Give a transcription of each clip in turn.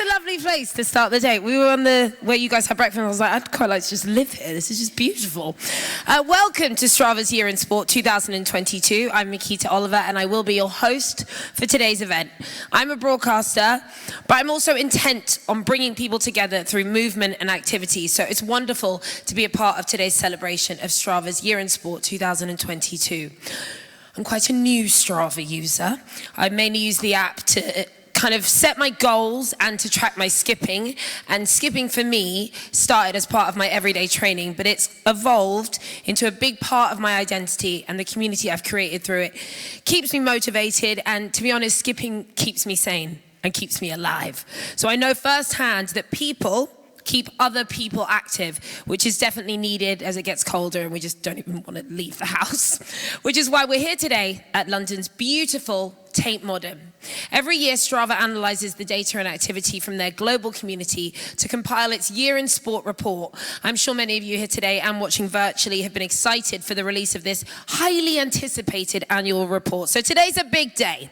a lovely place to start the day. We were on where you guys had breakfast, and I was like, I'd quite like to just live here. This is just beautiful. Welcome to Strava's Year in Sport 2022. I'm Nikita Oliver, and I will be your host for today's event. I'm a broadcaster, but I'm also intent on bringing people together through movement and activity. So it's wonderful to be a part of today's celebration of Strava's Year in Sport 2022. I'm quite a new Strava user. I mainly use the app to kind of set my goals and to track my skipping. And skipping for me started as part of my everyday training, but it's evolved into a big part of my identity, and the community I've created through it keeps me motivated, and to be honest, skipping keeps me sane and keeps me alive. So I know firsthand that people keep other people active, which is definitely needed as it gets colder and we just don't even want to leave the house. Which is why we're here today at London's beautiful Tate Modern. Every year, Strava analyzes the data and activity from their global community to compile its Year in Sport report. I'm sure many of you here today and watching virtually have been excited for the release of this highly anticipated annual report. So today's a big day.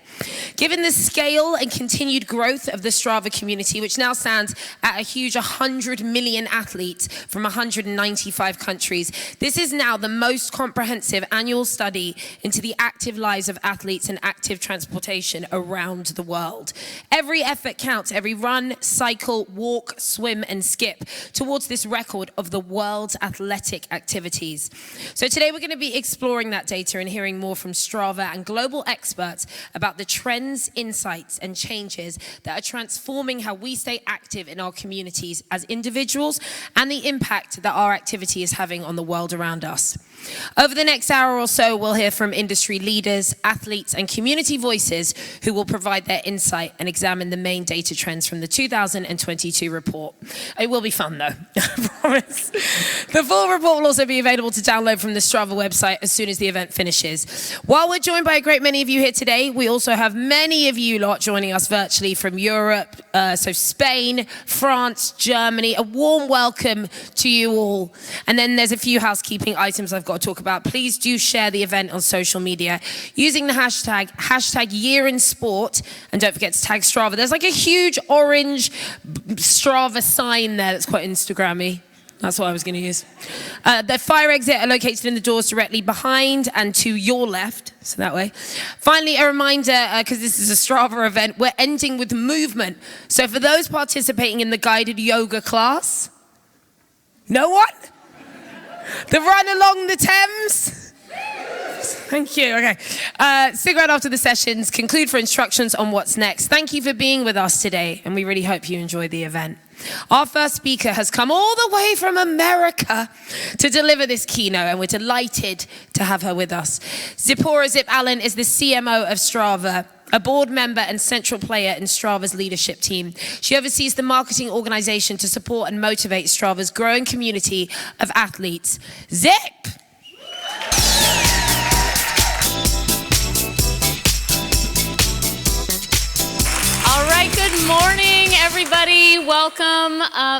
Given the scale and continued growth of the Strava community, which now stands at a huge 100 million athletes from 195 countries, this is now the most comprehensive annual study into the active lives of athletes and active transportation around the world. Every effort counts, every run, cycle, walk, swim, and skip towards this record of the world's athletic activities. So today we're going to be exploring that data and hearing more from Strava and global experts about the trends, insights, and changes that are transforming how we stay active in our communities as individuals and the impact that our activity is having on the world around us. Over the next hour or so, we'll hear from industry leaders, athletes, and community voices who will provide their insight and examine the main data trends from the 2022 report. It will be fun, though, I promise. The full report will also be available to download from the Strava website as soon as the event finishes. While we're joined by a great many of you here today, we also have many of you lot joining us virtually from Europe, so Spain, France, Germany. A warm welcome to you all. And then there's a few housekeeping items I've got to talk about. Please do share the event on social media using the hashtag Year in Sport, and don't forget to tag Strava. There's like a huge orange Strava sign there that's quite Instagrammy. That's what I was going to use. The fire exit are located in the doors directly behind and to your left, so that way. Finally, a reminder, because this is a Strava event, we're ending with movement. So for those participating in the guided yoga class, no one? The run along the Thames? Thank you, okay. Stick around after the sessions, conclude for instructions on what's next. Thank you for being with us today, and we really hope you enjoy the event. Our first speaker has come all the way from America to deliver this keynote, and we're delighted to have her with us. Zipporah Zip Allen is the CMO of Strava, a board member and central player in Strava's leadership team. She oversees the marketing organization to support and motivate Strava's growing community of athletes. Zip! All right, good morning, everybody. Welcome.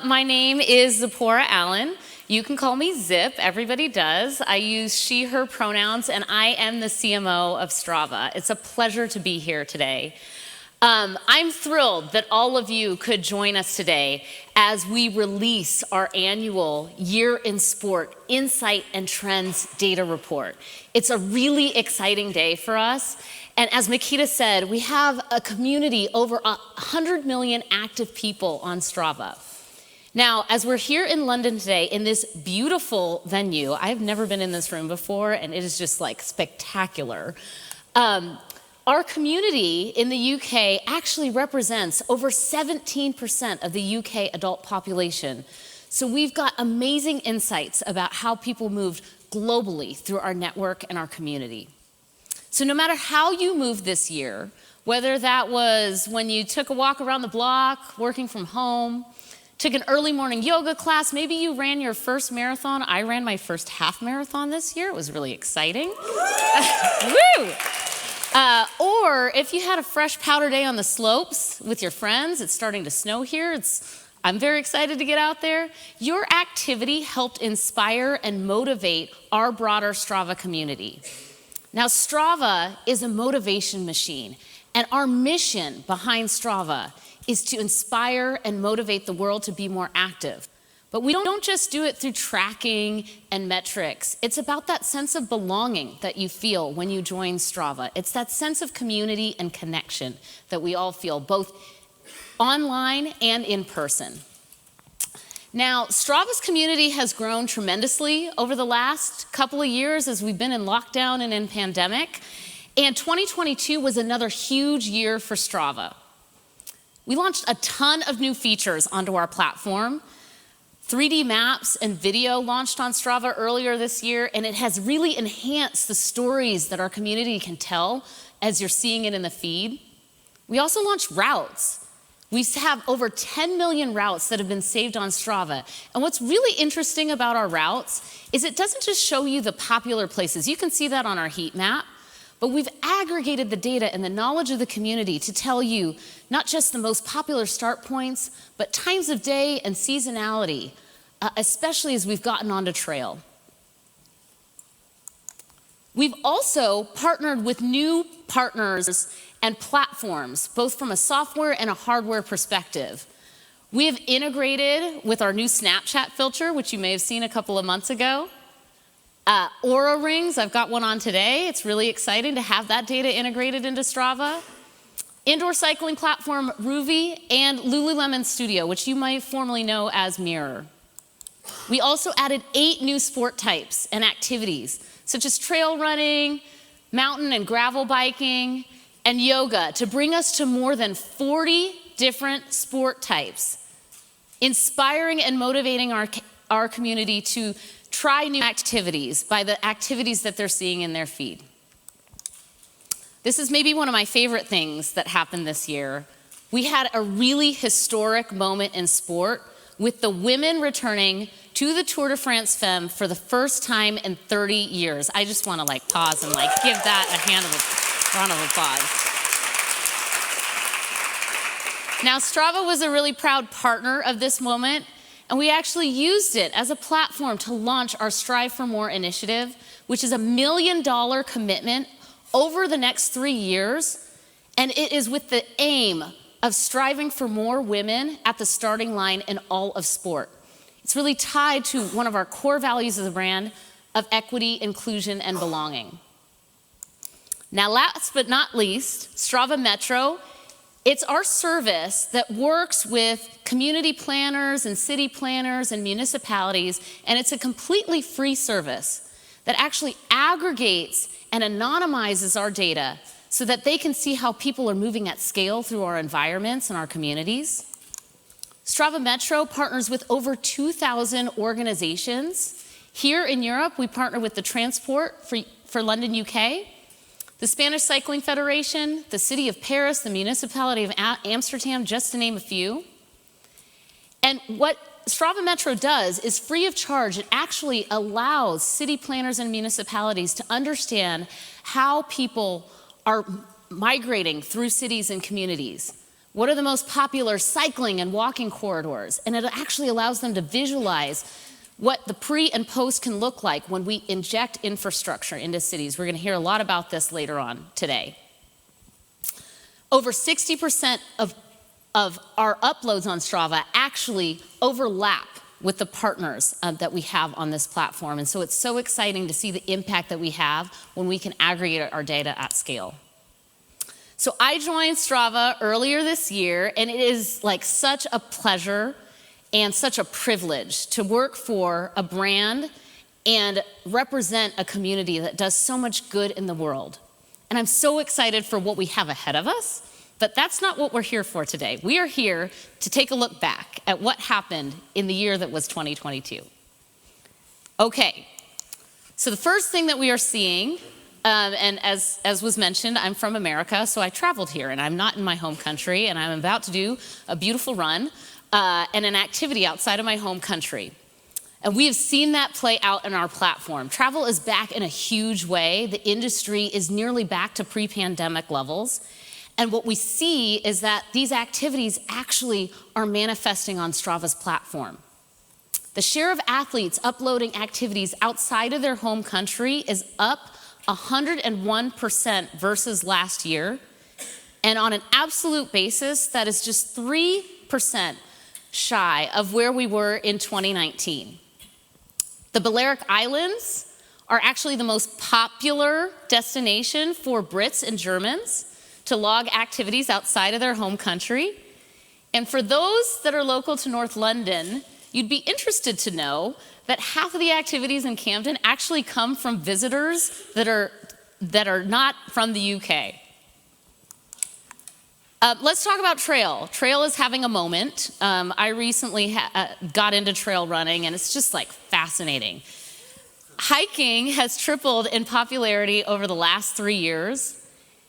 My name is Zipporah Allen. You can call me Zip, everybody does. I use she, her pronouns, and I am the CMO of Strava. It's a pleasure to be here today. I'm thrilled that all of you could join us today as we release our annual Year in Sport Insight and Trends Data Report. It's a really exciting day for us. And as Nikita said, we have a community over 100 million active people on Strava. Now, as we're here in London today in this beautiful venue, I've never been in this room before, and it is just like spectacular. Our community in the UK actually represents over 17% of the UK adult population. So we've got amazing insights about how people moved globally through our network and our community. So no matter how you moved this year, whether that was when you took a walk around the block, working from home, took an early morning yoga class, maybe you ran your first marathon. I ran my first half marathon this year. It was really exciting. Woo! Or if you had a fresh powder day on the slopes with your friends, it's starting to snow here, I'm very excited to get out there. Your activity helped inspire and motivate our broader Strava community. Now, Strava is a motivation machine, and our mission behind Strava is to inspire and motivate the world to be more active. But we don't just do it through tracking and metrics. It's about that sense of belonging that you feel when you join Strava. It's that sense of community and connection that we all feel, both online and in person. Now, Strava's community has grown tremendously over the last couple of years as we've been in lockdown and in pandemic. And 2022 was another huge year for Strava. We launched a ton of new features onto our platform. 3D maps and video launched on Strava earlier this year, and it has really enhanced the stories that our community can tell as you're seeing it in the feed. We also launched routes. We have over 10 million routes that have been saved on Strava. And what's really interesting about our routes is it doesn't just show you the popular places. You can see that on our heat map. But we've aggregated the data and the knowledge of the community to tell you not just the most popular start points, but times of day and seasonality, especially as we've gotten onto trail. We've also partnered with new partners and platforms, both from a software and a hardware perspective. We have integrated with our new Snapchat filter, which you may have seen a couple of months ago. Aura rings, I've got one on today. It's really exciting to have that data integrated into Strava. Indoor cycling platform Ruvi and Lululemon Studio, which you might formerly know as Mirror. We also added 8 new sport types and activities, such as trail running, mountain and gravel biking, and yoga, to bring us to more than 40 different sport types, inspiring and motivating our community to try new activities by the activities that they're seeing in their feed. This is maybe one of my favorite things that happened this year. We had a really historic moment in sport with the women returning to the Tour de France Femme for the first time in 30 years. I just want to pause and give that a round of applause. Now, Strava was a really proud partner of this moment, and we actually used it as a platform to launch our Strive for More initiative, which is a $1 million commitment over the next 3 years. And it is with the aim of striving for more women at the starting line in all of sport. It's really tied to one of our core values of the brand of equity, inclusion, and belonging. Now, last but not least, Strava Metro. It's our service that works with community planners and city planners and municipalities, and it's a completely free service that actually aggregates and anonymizes our data so that they can see how people are moving at scale through our environments and our communities. Strava Metro partners with over 2,000 organizations. Here in Europe, we partner with the Transport for London, UK, the Spanish Cycling Federation, the City of Paris, the Municipality of Amsterdam, just to name a few. And what Strava Metro does is free of charge. It actually allows city planners and municipalities to understand how people are migrating through cities and communities. What are the most popular cycling and walking corridors? And it actually allows them to visualize what the pre and post can look like when we inject infrastructure into cities. We're going to hear a lot about this later on today. Over 60% of our uploads on Strava actually overlap with the partners that we have on this platform. And so it's so exciting to see the impact that we have when we can aggregate our data at scale. So I joined Strava earlier this year, and it is such a pleasure and such a privilege to work for a brand and represent a community that does so much good in the world. And I'm so excited for what we have ahead of us, but that's not what we're here for today. We are here to take a look back at what happened in the year that was 2022. Okay, so the first thing that we are seeing, and as was mentioned, I'm from America, so I traveled here, and I'm not in my home country, and I'm about to do a beautiful run and an activity outside of my home country. And we have seen that play out in our platform. Travel is back in a huge way. The industry is nearly back to pre-pandemic levels. And what we see is that these activities actually are manifesting on Strava's platform. The share of athletes uploading activities outside of their home country is up 101% versus last year. And on an absolute basis, that is just 3% shy of where we were in 2019. The Balearic Islands are actually the most popular destination for Brits and Germans to log activities outside of their home country. And for those that are local to North London, you'd be interested to know that half of the activities in Camden actually come from visitors that are not from the UK. Let's talk about trail. Trail is having a moment. I recently got into trail running, and it's just like fascinating. Hiking has tripled in popularity over the last 3 years,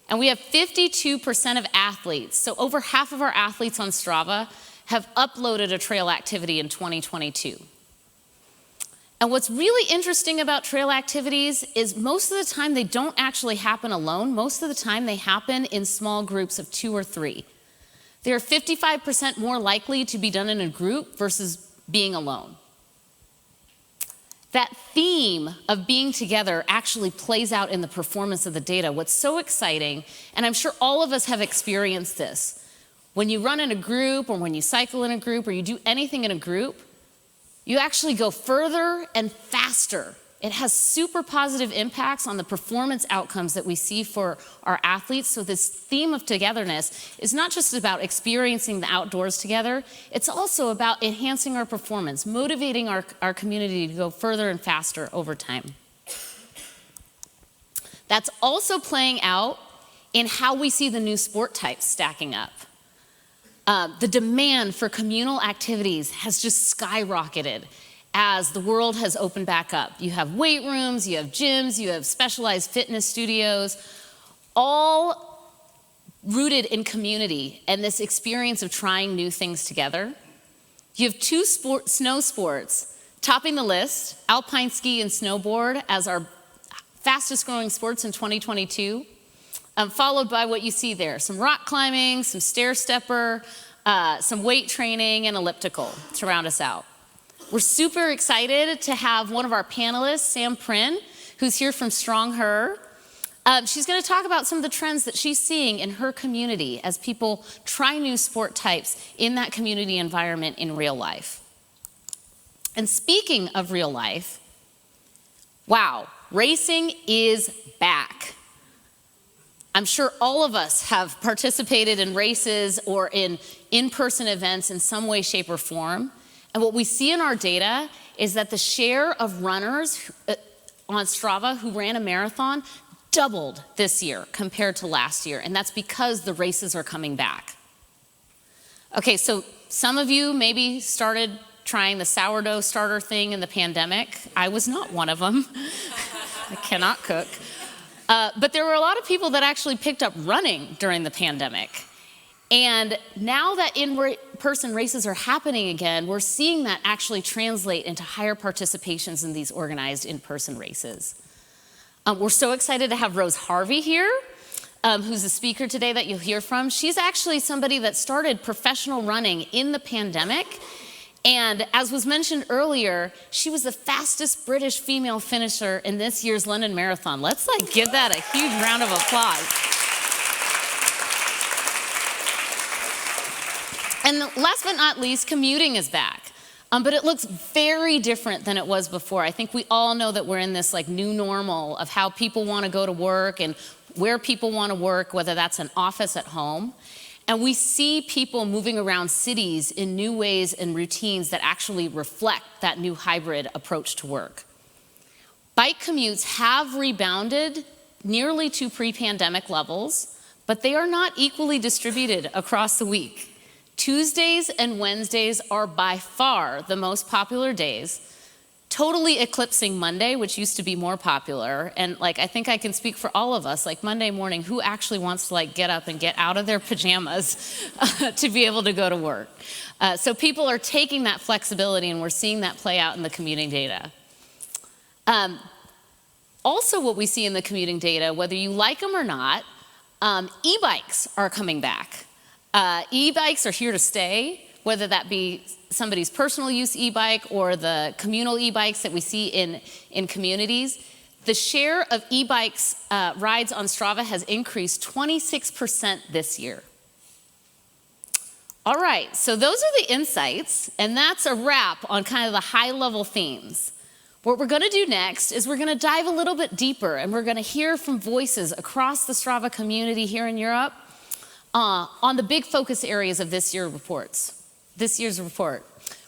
and we have 52% of athletes. So over half of our athletes on Strava have uploaded a trail activity in 2022. And what's really interesting about trail activities is most of the time they don't actually happen alone. Most of the time they happen in small groups of 2 or 3. They're 55% more likely to be done in a group versus being alone. That theme of being together actually plays out in the performance of the data. What's so exciting, and I'm sure all of us have experienced this, when you run in a group or when you cycle in a group or you do anything in a group, you actually go further and faster. It has super positive impacts on the performance outcomes that we see for our athletes. So this theme of togetherness is not just about experiencing the outdoors together, it's also about enhancing our performance, motivating our community to go further and faster over time. That's also playing out in how we see the new sport types stacking up. The demand for communal activities has just skyrocketed as the world has opened back up. You have weight rooms, you have gyms, you have specialized fitness studios, all rooted in community and this experience of trying new things together. You have 2 snow sports topping the list, alpine ski and snowboard as our fastest growing sports in 2022. Followed by what you see there, some rock climbing, some stair stepper, some weight training, and elliptical to round us out. We're super excited to have one of our panelists, Sam Prynne, who's here from Strong Her. She's going to talk about some of the trends that she's seeing in her community as people try new sport types in that community environment in real life. And speaking of real life, wow, racing is back. I'm sure all of us have participated in races or in in-person events in some way, shape, or form. And what we see in our data is that the share of runners on Strava who ran a marathon doubled this year compared to last year. And that's because the races are coming back. Okay, so some of you maybe started trying the sourdough starter thing in the pandemic. I was not one of them. I cannot cook. But there were a lot of people that actually picked up running during the pandemic. And now that in-person races are happening again, we're seeing that actually translate into higher participations in these organized in-person races. We're so excited to have Rose Harvey here, who's a speaker today that you'll hear from. She's actually somebody that started professional running in the pandemic. And as was mentioned earlier, she was the fastest British female finisher in this year's London Marathon. Let's give that a huge round of applause. And last but not least, commuting is back. But it looks very different than it was before. I think we all know that we're in this new normal of how people want to go to work and where people want to work, whether that's an office at home. And we see people moving around cities in new ways and routines that actually reflect that new hybrid approach to work. Bike commutes have rebounded nearly to pre-pandemic levels, but they are not equally distributed across the week. Tuesdays and Wednesdays are by far the most popular days, totally eclipsing Monday, which used to be more popular. And I think I can speak for all of us, Monday morning, who actually wants to get up and get out of their pajamas to be able to go to work? So people are taking that flexibility, and we're seeing that play out in the commuting data. Also, what we see in the commuting data, whether you like them or not, e-bikes are coming back. E-bikes are here to stay, whether that be somebody's personal use e-bike or the communal e-bikes that we see in communities. The share of e-bikes rides on Strava has increased 26% this year. All right, so those are the insights, and that's a wrap on kind of the high-level themes. What we're gonna do next is we're gonna dive a little bit deeper, and we're gonna hear from voices across the Strava community here in Europe on the big focus areas of this year's report.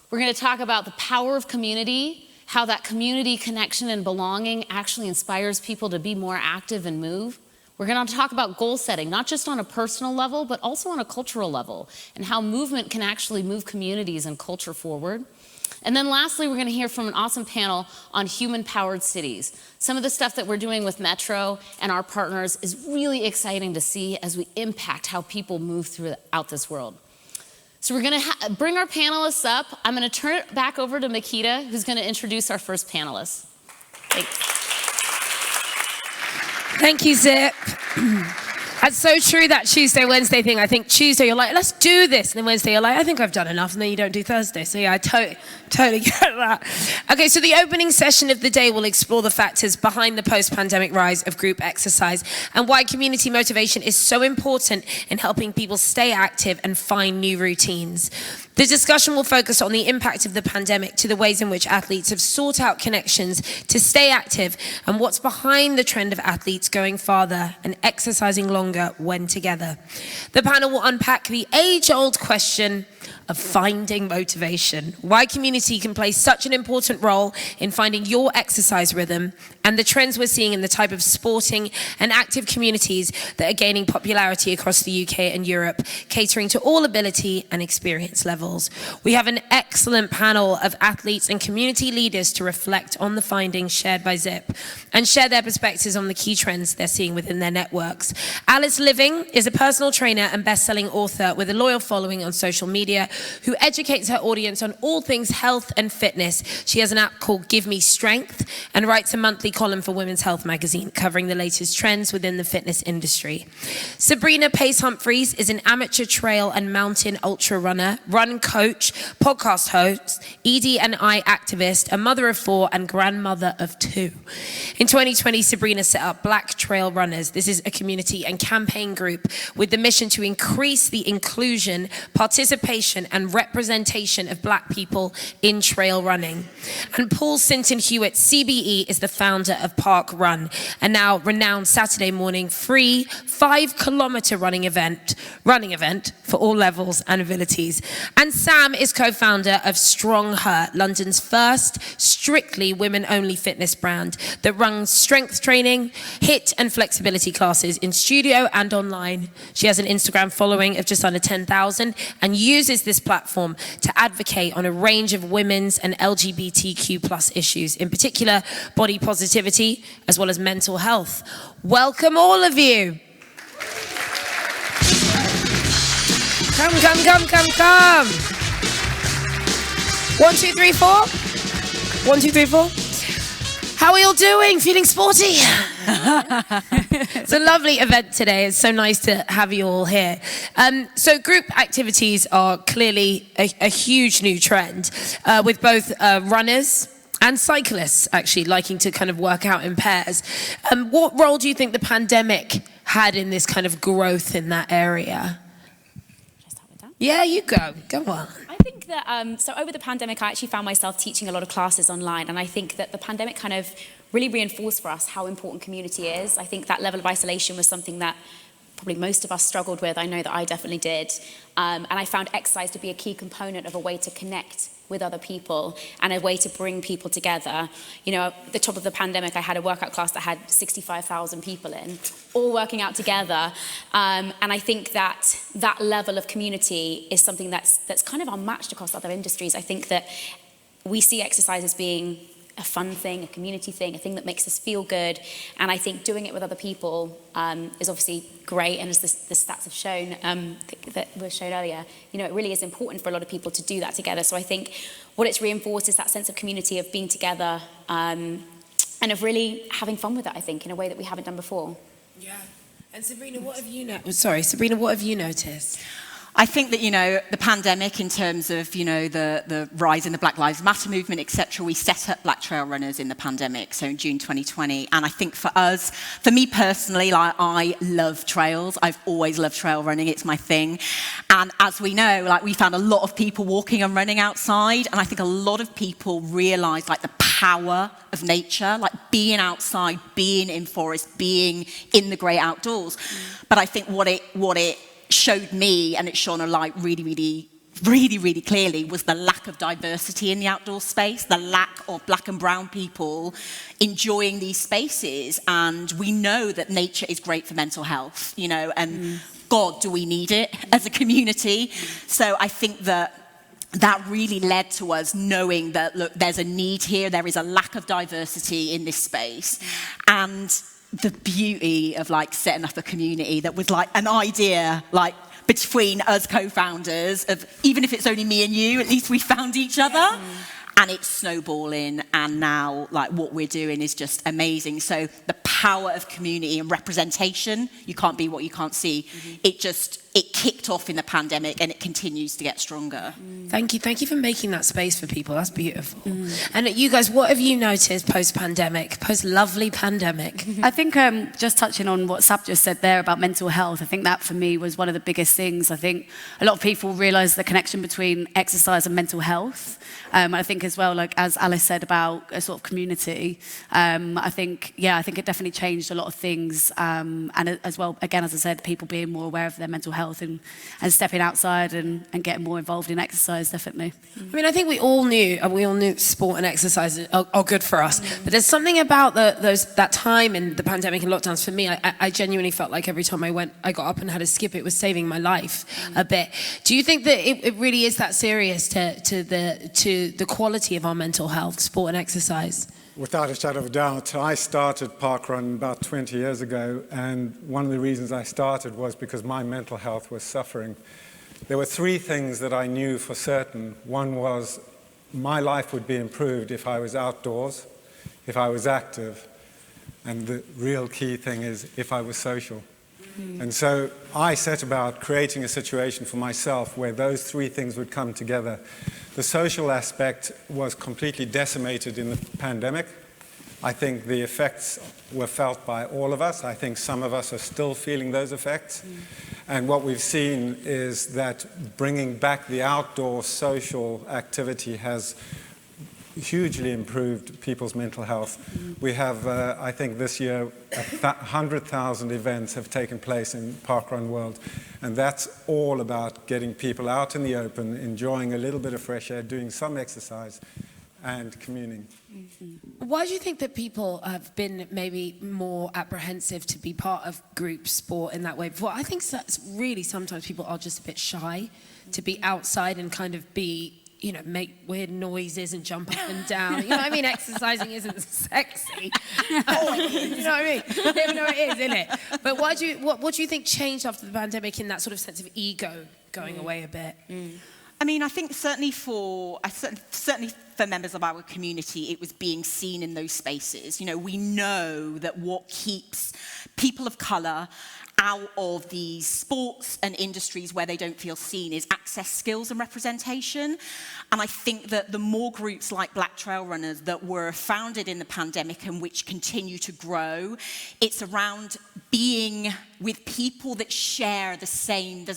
We're gonna talk about the power of community, how that community connection and belonging actually inspires people to be more active and move. We're going to talk about goal setting, not just on a personal level, but also on a cultural level, and how movement can actually move communities and culture forward. And then lastly, we're going to hear from an awesome panel on human-powered cities. Some of the stuff that we're doing with Metro and our partners is really exciting to see as we impact how people move throughout this world. So we're going to bring our panelists up. I'm going to turn it back over to Makita, who's going to introduce our first panelist. Thanks. Thank you, Zip. That's so true, that Tuesday, Wednesday thing. I think Tuesday you're like, let's do this. And then Wednesday you're like, I think I've done enough. And then you don't do Thursday. So yeah, I totally get that. Okay, so the opening session of the day will explore the factors behind the post-pandemic rise of group exercise and why community motivation is so important in helping people stay active and find new routines. The discussion will focus on the impact of the pandemic to the ways in which athletes have sought out connections to stay active and what's behind the trend of athletes going farther and exercising longer when together. The panel will unpack the age-old question of finding motivation, why community can play such an important role in finding your exercise rhythm, and the trends we're seeing in the type of sporting and active communities that are gaining popularity across the UK and Europe, catering to all ability and experience levels. We have an excellent panel of athletes and community leaders to reflect on the findings shared by Zip and share their perspectives on the key trends they're seeing within their networks. Alice Living is a personal trainer and best-selling author with a loyal following on social media who educates her audience on all things health and fitness. She has an app called Give Me Strength and writes a monthly column for Women's Health magazine covering the latest trends within the fitness industry. Sabrina Pace-Humphreys is an amateur trail and mountain ultra runner, run coach, podcast host, ED&I activist, a mother of 4 and grandmother of 2. In 2020, Sabrina set up Black Trail Runners. This is a community and campaign group with the mission to increase the inclusion, participation and representation of Black people in trail running. And Paul Sinton Hewitt, CBE, is the founder of Park Run, a now renowned Saturday morning free 5-kilometer running event for all levels and abilities. And Sam is co-founder of Strong Her, London's first strictly women-only fitness brand that runs strength training, HIIT and flexibility classes in studio and online. She has an Instagram following of just under 10,000 and uses this platform to advocate on a range of women's and LGBTQ+ issues, in particular body positivity as well as mental health. Welcome all of you. Come. 1, 2, 3, 4. 1, 2, 3, 4. How are you all doing? Feeling sporty? It's a lovely event today. It's so nice to have you all here. So group activities are clearly a huge new trend, with both runners and cyclists actually liking to kind of work out in pairs. What role do you think the pandemic had in this kind of growth in that area? Should I start with that? Yeah, you go. Go on. I think that, so over the pandemic, I actually found myself teaching a lot of classes online, and I think that the pandemic kind of really reinforced for us how important community is. I think that level of isolation was something that probably most of us struggled with. I know that I definitely did. And I found exercise to be a key component of a way to connect with other people and a way to bring people together. You know, at the top of the pandemic, I had a workout class that had 65,000 people in, all working out together. And I think that that level of community is something that's kind of unmatched across other industries. I think that we see exercise as being a fun thing, a community thing, a thing that makes us feel good. And I think doing it with other people is obviously great. And as the stats have shown, that were shown earlier, you know, it really is important for a lot of people to do that together. So I think what it's reinforced is that sense of community, of being together, and of really having fun with it, I think, in a way that we haven't done before. Yeah. And Sabrina, what have you noticed? I think that, the pandemic in terms of, the rise in the Black Lives Matter movement, etc., we set up Black Trail Runners in the pandemic, so in June 2020. And I think for me personally, I love trails. I've always loved trail running. It's my thing. And as we know, we found a lot of people walking and running outside. And I think a lot of people realized, the power of nature, being outside, being in forest, being in the great outdoors. But I think what it showed me, and it shone a light really clearly, was the lack of diversity in the outdoor space, the lack of black and brown people enjoying these spaces. And we know that nature is great for mental health, and God, do we need it as a community? So I think that really led to us knowing that, look, there's a need here, there is a lack of diversity in this space. And the beauty of setting up a community that was an idea between us co-founders of, even if it's only me and you, at least we found each other. And it's snowballing, and now what we're doing is just amazing. So the power of community and representation, you can't be what you can't see. It kicked off in the pandemic, and it continues to get stronger. Thank you for making that space for people. That's beautiful. And you guys, what have you noticed post-pandemic, post-lovely pandemic? I think just touching on what Sab just said there about mental health, I think that for me was one of the biggest things. I think a lot of people realise the connection between exercise and mental health. I think as well, as Alice said about a sort of community, I think it definitely changed a lot of things. And as well, again, as I said, people being more aware of their mental health and stepping outside and getting more involved in exercise, definitely. I think we all knew sport and exercise are good for us. But there's something about that time in the pandemic and lockdowns for me. I genuinely felt like every time I got up and had a skip, it was saving my life a bit. Do you think that it really is that serious to the quality of our mental health, sport and exercise? Without a shadow of a doubt. I started parkrun about 20 years ago, and one of the reasons I started was because my mental health was suffering. There were three things that I knew for certain. One was my life would be improved if I was outdoors, if I was active, and the real key thing is if I was social. And so I set about creating a situation for myself where those three things would come together. The social aspect was completely decimated in the pandemic. I think the effects were felt by all of us. I think some of us are still feeling those effects. And what we've seen is that bringing back the outdoor social activity has hugely improved people's mental health. We have, I think this year, 100,000 events have taken place in Parkrun World. And that's all about getting people out in the open, enjoying a little bit of fresh air, doing some exercise, and communing. Why do you think that people have been maybe more apprehensive to be part of group sport in that way before? I think really sometimes people are just a bit shy to be outside and kind of be, make weird noises and jump up and down. You know what I mean? Exercising isn't sexy. You know what I mean? Even though it is, isn't it? But what do you think changed after the pandemic in that sort of sense of ego going away a bit? I think certainly for members of our community, it was being seen in those spaces. We know that what keeps people of colour out of these sports and industries where they don't feel seen is access, skills and representation. And I think that the more groups like Black Trail Runners that were founded in the pandemic and which continue to grow, it's around being with people that share the same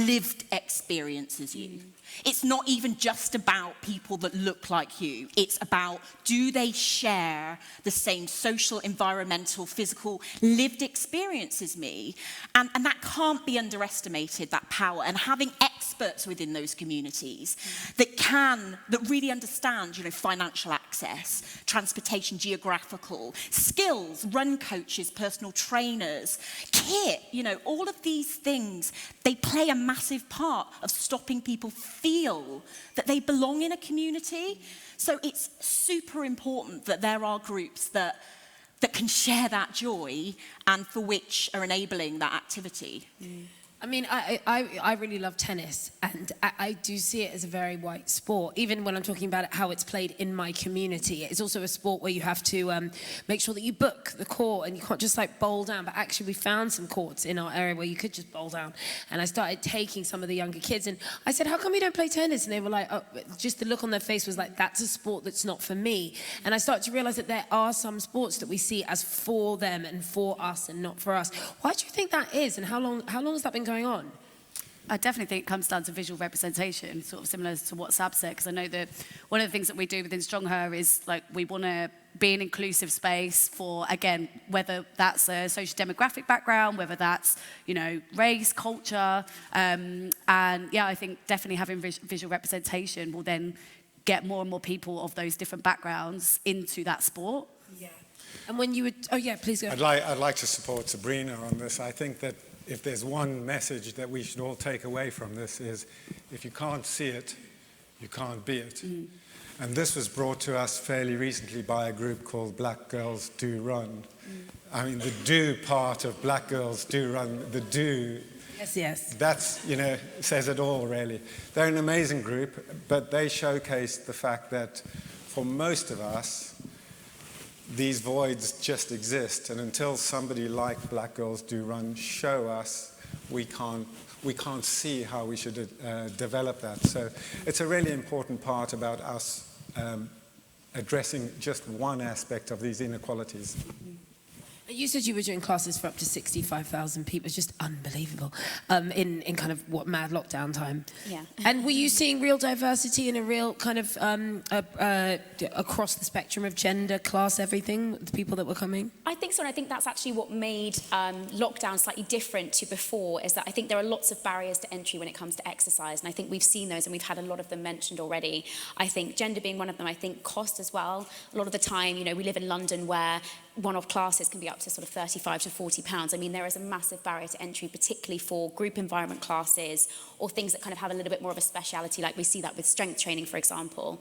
lived experience as you. It's not even just about people that look like you. It's about, do they share the same social, environmental, physical, lived experience as me? And that can't be underestimated, that power. And having experts within those communities that really understand, financial access, transportation, geographical, skills, run coaches, personal trainers, kit, all of these things, they play a massive part of stopping people feel that they belong in a community. So it's super important that there are groups that can share that joy and for which are enabling that activity. I mean, I really love tennis, and I do see it as a very white sport. Even when I'm talking about it, how it's played in my community, it's also a sport where you have to make sure that you book the court, and you can't just like bowl down. But actually, we found some courts in our area where you could just bowl down. And I started taking some of the younger kids, and I said, "How come you don't play tennis?" And they were like, "Oh," just the look on their face was like, "That's a sport that's not for me." And I started to realize that there are some sports that we see as for them and for us and not for us. Why do you think that is, and how long has that been going on? I definitely think it comes down to visual representation, sort of similar to what Sab said, because I know that one of the things that we do within Strong Her is like we want to be an inclusive space for, again, whether that's a social demographic background, whether that's, you know, race, culture, and yeah, I think definitely having visual representation will then get more and more people of those different backgrounds into that sport. Yeah. And when you would, oh yeah, please go. I'd like to support Sabrina on this. I think that if there's one message that we should all take away from this is, if you can't see it, you can't be it. And this was brought to us fairly recently by a group called Black Girls Do Run. I mean, the do part of Black Girls Do Run, the do, Yes. that's, you know, says it all, really. They're an amazing group, but they showcased the fact that for most of us, these voids just exist, and until somebody like Black Girls Do Run show us, we can't see how we should develop that. So it's a really important part about us addressing just one aspect of these inequalities. You said you were doing classes for up to 65,000 people. It's just unbelievable in kind of what mad lockdown time. Yeah. And were you seeing real diversity and a real kind of across the spectrum of gender, class, everything, the people that were coming? I think so, and I think that's actually what made lockdown slightly different to before, is that I think there are lots of barriers to entry when it comes to exercise, and I think we've seen those, and we've had a lot of them mentioned already. I think gender being one of them, I think cost as well. A lot of the time, you know, we live in London where one-off classes can be up to sort of 35 to 40 pounds. I mean, there is a massive barrier to entry, particularly for group environment classes or things that kind of have a little bit more of a speciality, like we see that with strength training, for example.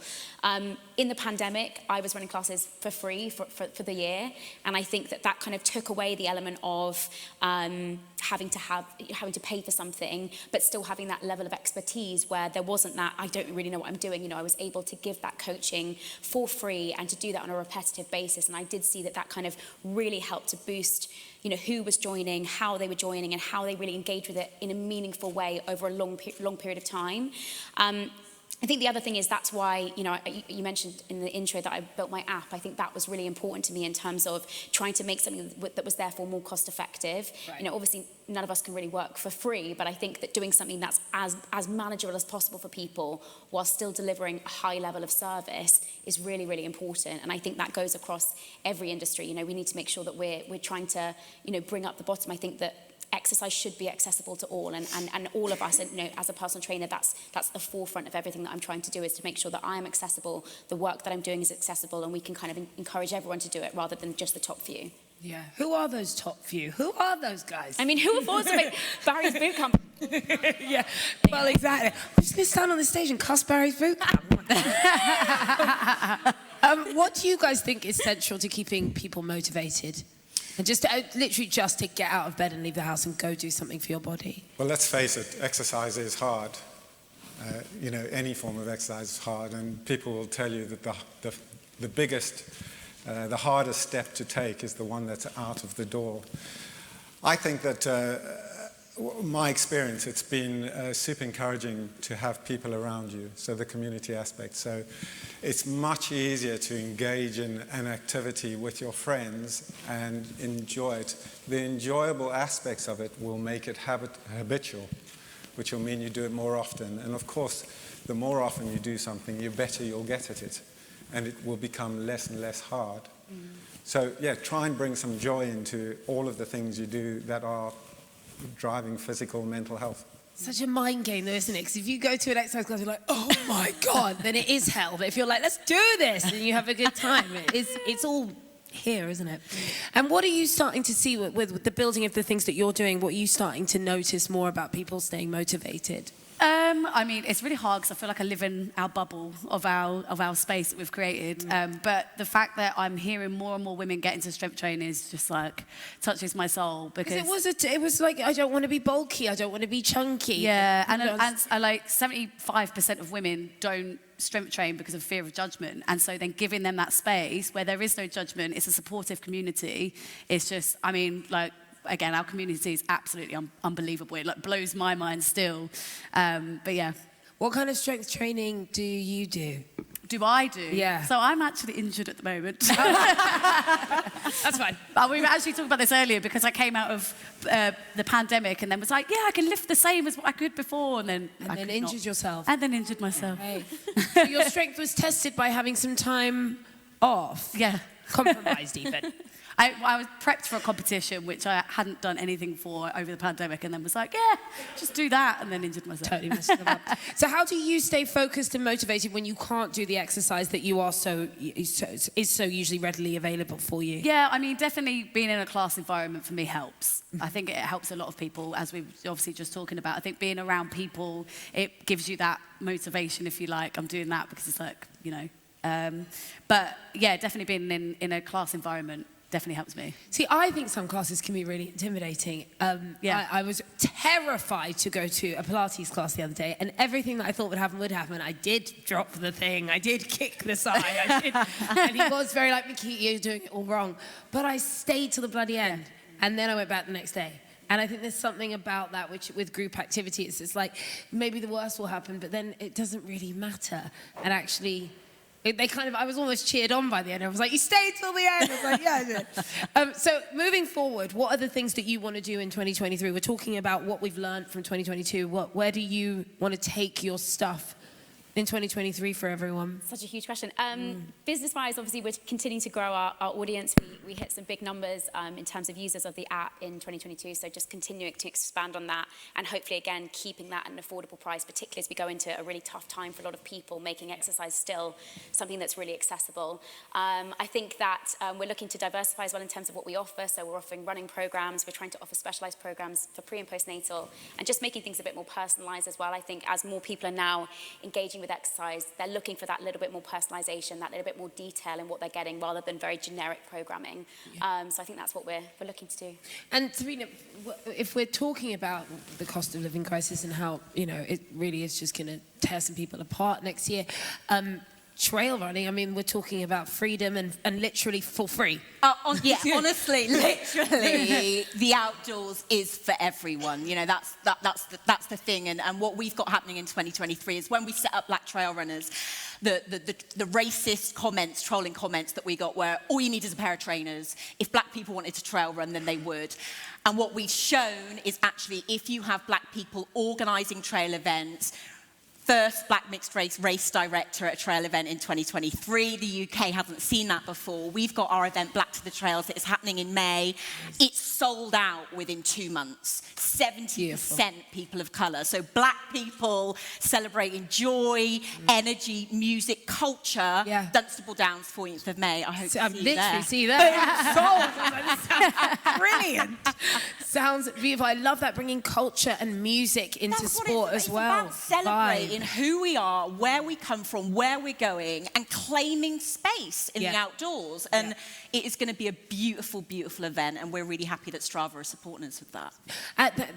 In the pandemic, I was running classes for free for the year, and I think that kind of took away the element of having to pay for something, but still having that level of expertise where there wasn't that, I don't really know what I'm doing. You know, I was able to give that coaching for free and to do that on a repetitive basis, and I did see that kind of really helped to boost, you know, who was joining, how they were joining, and how they really engaged with it in a meaningful way over a long period of time. I think the other thing is that's why, you know, you mentioned in the intro that I built my app. I think that was really important to me in terms of trying to make something that was therefore more cost effective. Right. You know, obviously none of us can really work for free, but I think that doing something that's as manageable as possible for people while still delivering a high level of service is really, really important. And I think that goes across every industry. You know, we need to make sure that we're trying to, you know, bring up the bottom. I think that exercise should be accessible to all, and all of us, you know, as a personal trainer, that's the forefront of everything that I'm trying to do, is to make sure that I am accessible, the work that I'm doing is accessible, and we can kind of encourage everyone to do it rather than just the top few. Yeah. Who are those top few? Who are those guys? I mean, who affords to make Barry's Boot Camp? Yeah, well, exactly. I'm just going to stand on the stage and cuss Barry's Boot Camp. What do you guys think is central to keeping people motivated? And just literally just to get out of bed and leave the house and go do something for your body? Well, let's face it, exercise is hard. You know, any form of exercise is hard, and people will tell you that the biggest, the hardest step to take is the one that's out of the door. I think that my experience, it's been super encouraging to have people around you, so the community aspect. So it's much easier to engage in an activity with your friends and enjoy it. The enjoyable aspects of it will make it habitual, which will mean you do it more often. And of course, the more often you do something, the better you'll get at it. And it will become less and less hard. So yeah, try and bring some joy into all of the things you do that are driving physical and mental health. Such a mind game though, isn't it? Because if you go to an exercise class, you're like, oh my God, then it is hell. But if you're like, let's do this, and you have a good time, it's all here, isn't it? And what are you starting to see with the building of the things that you're doing? What are you starting to notice more about people staying motivated? I mean, it's really hard because I feel like I live in our bubble of our space that we've created. But the fact that I'm hearing more and more women get into strength training is just like touches my soul because it was like, I don't want to be bulky, I don't want to be chunky. Yeah, and like 75% of women don't strength train because of fear of judgment, and so then giving them that space where there is no judgment, it's a supportive community. It's just, I mean, like. Again, our community is absolutely unbelievable. It like blows my mind still. But yeah. What kind of strength training do you do? Do I do? Yeah. So I'm actually injured at the moment. That's fine. But we were actually talking about this earlier because I came out of the pandemic and then was like, yeah, I can lift the same as what I could before. And then injured yourself. And then injured myself. Right. So your strength was tested by having some time off. Yeah. Compromised even. I was prepped for a competition, which I hadn't done anything for over the pandemic, and then was like, yeah, just do that, and then injured myself. Totally messed them up. So how do you stay focused and motivated when you can't do the exercise that you are so usually readily available for you? Yeah, I mean, definitely being in a class environment for me helps. I think it helps a lot of people, as we were obviously just talking about. I think being around people, it gives you that motivation, if you like. I'm doing that because it's like, you know. But yeah, definitely being in a class environment definitely helps me. See, I think some classes can be really intimidating. I was terrified to go to a Pilates class the other day, and everything that I thought would happen. I did drop the thing, I did kick the side, and he was very like, Mickey, you're doing it all wrong. But I stayed till the bloody end, and then I went back the next day. And I think there's something about that which, with group activity, it's like maybe the worst will happen, but then it doesn't really matter. And actually, I was almost cheered on by the end. I was like, you stayed till the end. I was like, yeah, I did. So moving forward, what are the things that you want to do in 2023? We're talking about what we've learned from 2022. Where do you want to take your stuff in 2023 for everyone? Such a huge question. Business-wise, obviously, we're continuing to grow our audience. We hit some big numbers in terms of users of the app in 2022, so just continuing to expand on that and hopefully, again, keeping that at an affordable price, particularly as we go into a really tough time for a lot of people, making exercise still something that's really accessible. I think that we're looking to diversify as well in terms of what we offer, so we're offering running programs, we're trying to offer specialised programs for pre- and postnatal, and just making things a bit more personalised as well. I think as more people are now engaging with exercise, they're looking for that little bit more personalization, that little bit more detail in what they're getting rather than very generic programming. Yeah. So I think that's what we're looking to do. And Serena, if we're talking about the cost of living crisis and how, you know, it really is just going to tear some people apart next year, trail running, I mean, we're talking about freedom and literally for free. Yeah, honestly, literally, the outdoors is for everyone. You know, that's the thing. And what we've got happening in 2023 is when we set up Black Trail Runners, the racist comments, trolling comments that we got were, all you need is a pair of trainers. If black people wanted to trail run, then they would. And what we've shown is actually if you have black people organising trail events, first black mixed race director at a trail event in 2023. The UK hasn't seen that before. We've got our event Black to the Trails. It's happening in May. It's sold out within 2 months. 70% people of colour. So black people celebrating joy, energy, music, culture. Yeah. Dunstable Downs, 14th of May. I hope to see you there. Sold. Brilliant. Sounds beautiful. I love that, bringing culture and music into sport as well. It's about celebrating who we are, where we come from, where we're going, and claiming space in the outdoors. And it is going to be a beautiful, beautiful event, and we're really happy that Strava is supporting us with that.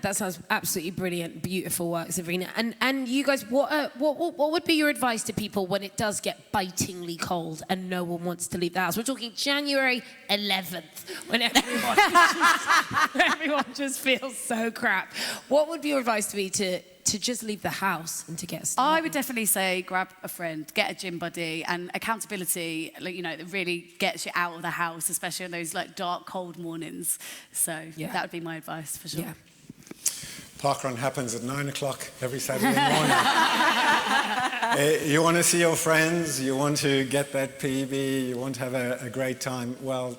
That sounds absolutely brilliant, beautiful work, Sabrina. And you guys, what would be your advice to people when it does get bitingly cold and no one wants to leave the house? We're talking January 11th, when everyone just feels so crap. What would be your advice to be to just leave the house and to get started? I would definitely say grab a friend, get a gym buddy, and accountability, like, you know, it really gets you out of the house, especially on those like dark, cold mornings. So that would be my advice for sure. Yeah. Parkrun happens at 9 o'clock every Saturday morning. You want to see your friends, you want to get that PB, you want to have a great time. Well,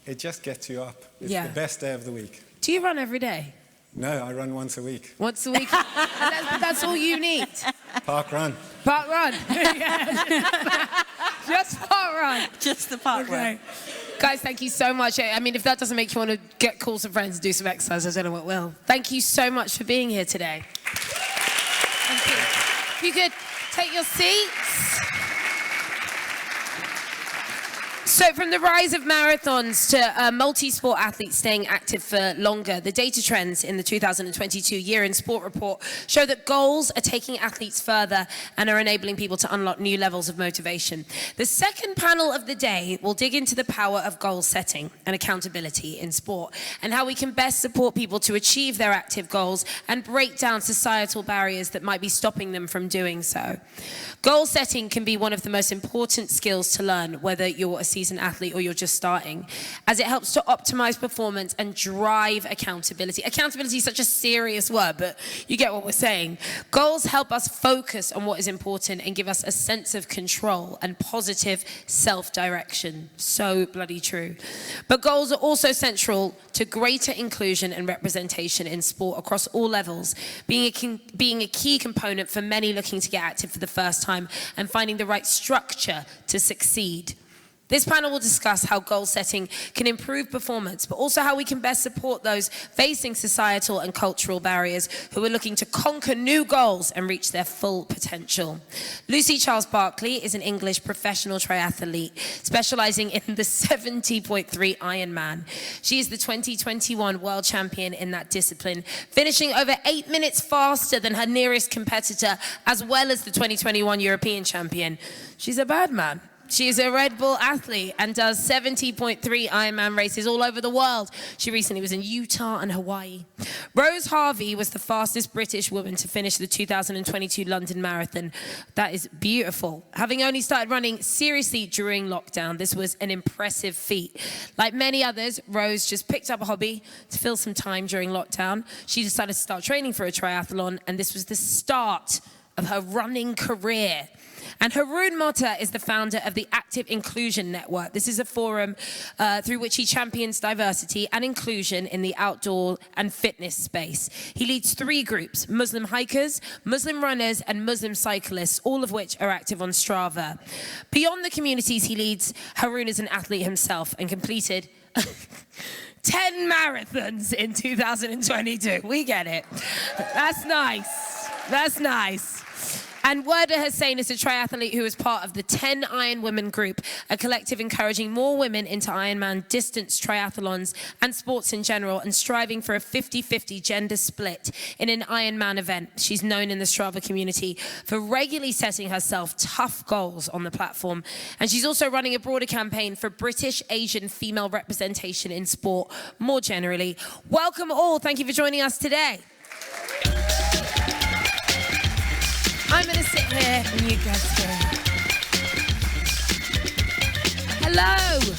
it just gets you up. It's the best day of the week. Do you run every day? No, I run once a week. Once a week? That's all you need? Park run. Park run. Just park run. Just the park run. Guys, thank you so much. I mean, if that doesn't make you want to call some friends and do some exercise, I don't know what will. Thank you so much for being here today. Thank you. If you could take your seats. So from the rise of marathons to multi-sport athletes staying active for longer, the data trends in the 2022 Year in Sport report show that goals are taking athletes further and are enabling people to unlock new levels of motivation. The second panel of the day will dig into the power of goal setting and accountability in sport and how we can best support people to achieve their active goals and break down societal barriers that might be stopping them from doing so. Goal setting can be one of the most important skills to learn, whether you're a seasoned athlete or you're just starting, as it helps to optimize performance and drive accountability. Accountability is such a serious word, but you get what we're saying. Goals help us focus on what is important and give us a sense of control and positive self-direction. So bloody true. But goals are also central to greater inclusion and representation in sport across all levels, being a key component for many looking to get active for the first time and finding the right structure to succeed. This panel will discuss how goal setting can improve performance, but also how we can best support those facing societal and cultural barriers who are looking to conquer new goals and reach their full potential. Lucy Charles-Barkley is an English professional triathlete specializing in the 70.3 Ironman. She is the 2021 world champion in that discipline, finishing over 8 minutes faster than her nearest competitor, as well as the 2021 European champion. She's a bad man. She is a Red Bull athlete and does 70.3 Ironman races all over the world. She recently was in Utah and Hawaii. Rose Harvey was the fastest British woman to finish the 2022 London Marathon. That is beautiful. Having only started running seriously during lockdown, this was an impressive feat. Like many others, Rose just picked up a hobby to fill some time during lockdown. She decided to start training for a triathlon, and this was the start of her running career. And Haroon Motta is the founder of the Active Inclusion Network. This is a forum through which he champions diversity and inclusion in the outdoor and fitness space. He leads 3 groups: Muslim hikers, Muslim runners, and Muslim cyclists, all of which are active on Strava. Beyond the communities he leads, Haroon is an athlete himself and completed 10 marathons in 2022. We get it. That's nice. That's nice. And Werder Hussein is a triathlete who is part of the 10 Iron Women group, a collective encouraging more women into Ironman distance triathlons and sports in general, and striving for a 50-50 gender split in an Ironman event. She's known in the Strava community for regularly setting herself tough goals on the platform. And she's also running a broader campaign for British Asian female representation in sport more generally. Welcome all. Thank you for joining us today. I'm going to sit here and you guys go. Hello.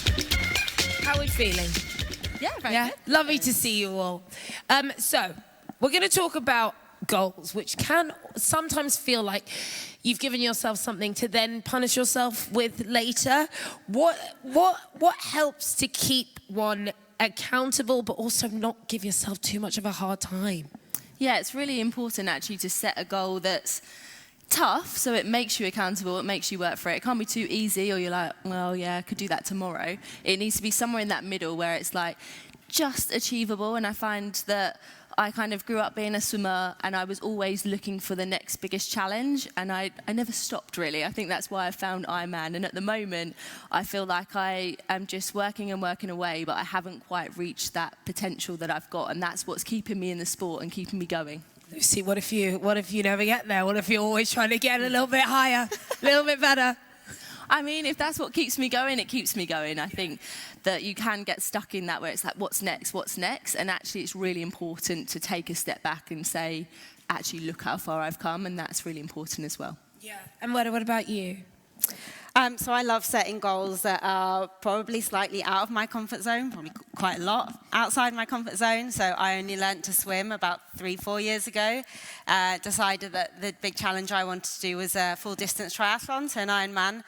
How are we feeling? Yeah, very good. Lovely to see you all. So, we're going to talk about goals, which can sometimes feel like you've given yourself something to then punish yourself with later. What helps to keep one accountable, but also not give yourself too much of a hard time? Yeah, it's really important actually to set a goal that's tough, so it makes you accountable, it makes you work for it. It can't be too easy or you're like, well, yeah, I could do that tomorrow. It needs to be somewhere in that middle where it's like just achievable. And I find that I kind of grew up being a swimmer and I was always looking for the next biggest challenge, and I never stopped really. I think that's why I found Ironman, and at the moment I feel like I am just working and working away, but I haven't quite reached that potential that I've got, and that's what's keeping me in the sport and keeping me going. Lucy, what if you never get there? What if you're always trying to get a little bit higher, a little bit better? I mean, if that's what keeps me going, it keeps me going. I think that you can get stuck in that where it's like, what's next, what's next? And actually it's really important to take a step back and say, actually look how far I've come, and that's really important as well. Yeah. And what about you? So I love setting goals that are probably slightly out of my comfort zone, probably quite a lot outside my comfort zone. So I only learnt to swim about 3-4 years ago. Decided that the big challenge I wanted to do was a full distance triathlon, so an Ironman.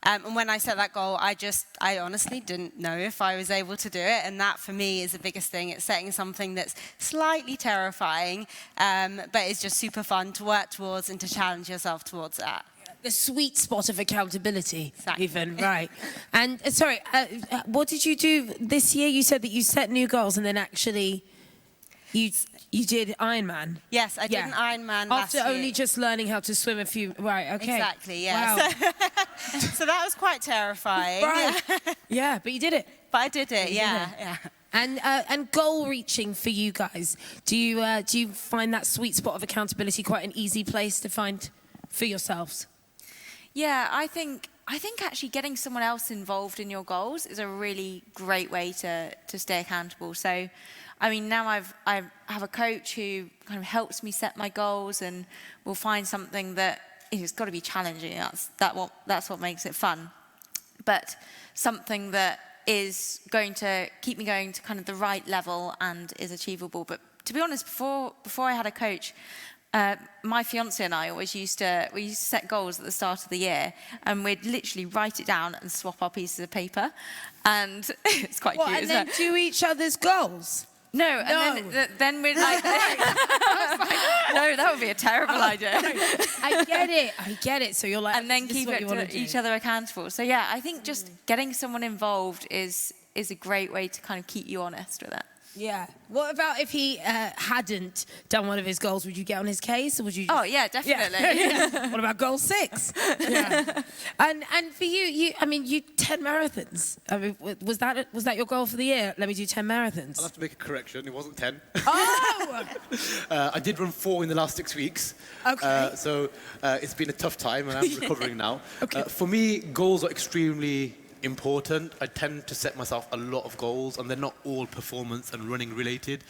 And when I set that goal, I honestly didn't know if I was able to do it. And that for me is the biggest thing. It's setting something that's slightly terrifying, but it's just super fun to work towards and to challenge yourself towards that. The sweet spot of accountability, exactly. Even, right. And sorry, what did you do this year? You said that you set new goals and then actually... You did Ironman? Yes, I did an Ironman last After year. only just learning how to swim a few... Right, okay. Exactly, yeah. Wow. So that was quite terrifying. Right. Yeah, but you did it. But I did it, You yeah, did it. yeah. And goal reaching for you guys, do you find that sweet spot of accountability quite an easy place to find for yourselves? Yeah, I think actually getting someone else involved in your goals is a really great way to stay accountable. So, I mean, now I have a coach who kind of helps me set my goals, and will find something that it's got to be challenging. That's what makes it fun. But something that is going to keep me going to kind of the right level and is achievable. But to be honest, before I had a coach, my fiance and I always used to set goals at the start of the year, and we'd literally write it down and swap our pieces of paper, and it's quite cute. And then do each other's goals? No, and then we'd like, no, that would be a terrible idea. I get it. So you're like, and then keep each other accountable. So yeah, I think just getting someone involved is a great way to kind of keep you honest with it. Yeah. What about if he hadn't done one of his goals? Would you get on his case, or would you? Oh yeah, definitely. Yeah. What about goal 6? Yeah. And for you 10 marathons. I mean, was that your goal for the year? Let me do 10 marathons. I'll have to make a correction. It wasn't 10. Oh. I did run 4 in the last 6 weeks. Okay. So it's been a tough time, and I'm recovering now. Okay. For me, goals are extremely important. I tend to set myself a lot of goals, and they're not all performance and running related.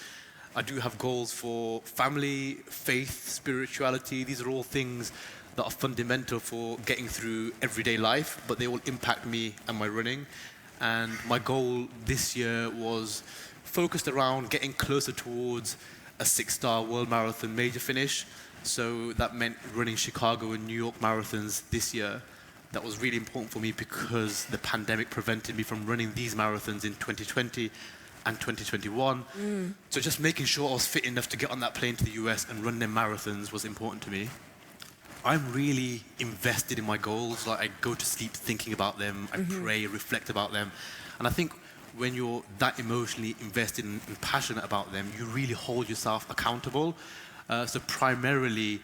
I do have goals for family, faith, spirituality. These are all things that are fundamental for getting through everyday life, but they all impact me and my running. And my goal this year was focused around getting closer towards a 6-star World Marathon major finish. So that meant running Chicago and New York marathons this year. That was really important for me because the pandemic prevented me from running these marathons in 2020 and 2021. So just making sure I was fit enough to get on that plane to the US and run them marathons was important to me. I'm really invested in my goals. Like, I go to sleep thinking about them, I pray, reflect about them. And I think when you're that emotionally invested and passionate about them, you really hold yourself accountable. So primarily,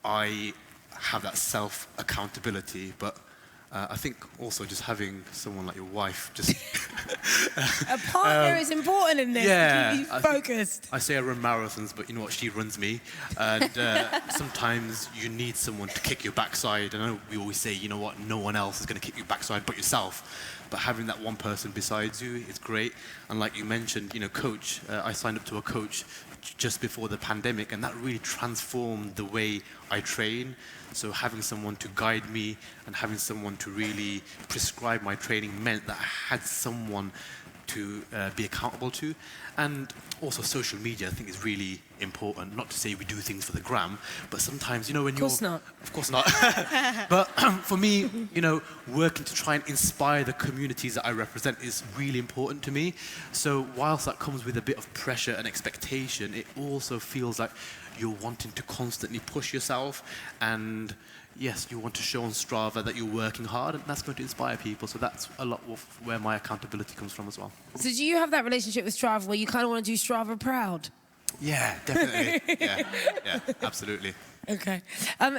I have that self-accountability, but I think also just having someone like your wife, just a partner is important in this. Yeah, to keep you focused. I say I run marathons, but you know what? She runs me, and sometimes you need someone to kick your backside. I know we always say, you know what? No one else is going to kick your backside but yourself. But having that one person besides you is great. And like you mentioned, coach. I signed up to a coach just before the pandemic, and that really transformed the way I train. So having someone to guide me and having someone to really prescribe my training meant that I had someone to be accountable to. And also social media, I think, is really important. Not to say we do things for the gram, but sometimes, when you're... Of course not. Of course not. But for me, working to try and inspire the communities that I represent is really important to me. So whilst that comes with a bit of pressure and expectation, it also feels like you're wanting to constantly push yourself, and yes, you want to show on Strava that you're working hard, and that's going to inspire people. So that's a lot of where my accountability comes from as well. So do you have that relationship with Strava where you kind of want to do Strava proud? Yeah, definitely. yeah, absolutely. Okay.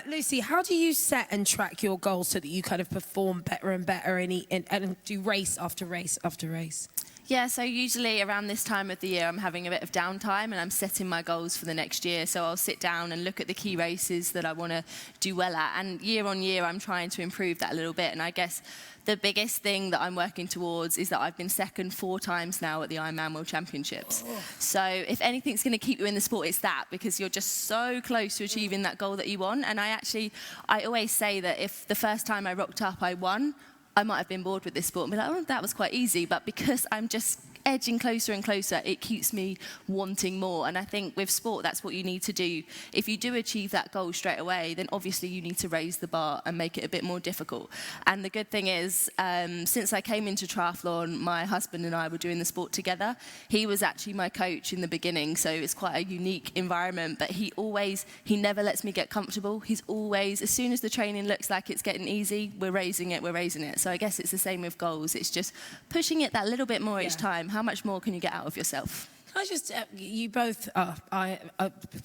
Lucy, how do you set and track your goals so that you kind of perform better and better and do race after race after race? Yeah, so usually around this time of the year, I'm having a bit of downtime and I'm setting my goals for the next year. So I'll sit down and look at the key races that I want to do well at. And year on year, I'm trying to improve that a little bit. And I guess the biggest thing that I'm working towards is that I've been second 4 times now at the Ironman World Championships. Oh. So if anything's going to keep you in the sport, it's that, because you're just so close to achieving that goal that you want. And I always say that if the first time I rocked up, I won, I might have been bored with this sport and be like, oh, that was quite easy. But because I'm just edging closer and closer, it keeps me wanting more. And I think with sport, that's what you need to do. If you do achieve that goal straight away, then obviously you need to raise the bar and make it a bit more difficult. And the good thing is, since I came into triathlon, my husband and I were doing the sport together. He was actually my coach in the beginning, so it's quite a unique environment, but he never lets me get comfortable. He's always, as soon as the training looks like it's getting easy, we're raising it. So I guess it's the same with goals. It's just pushing it that little bit more each time. How much more can you get out of yourself? Can I just, you both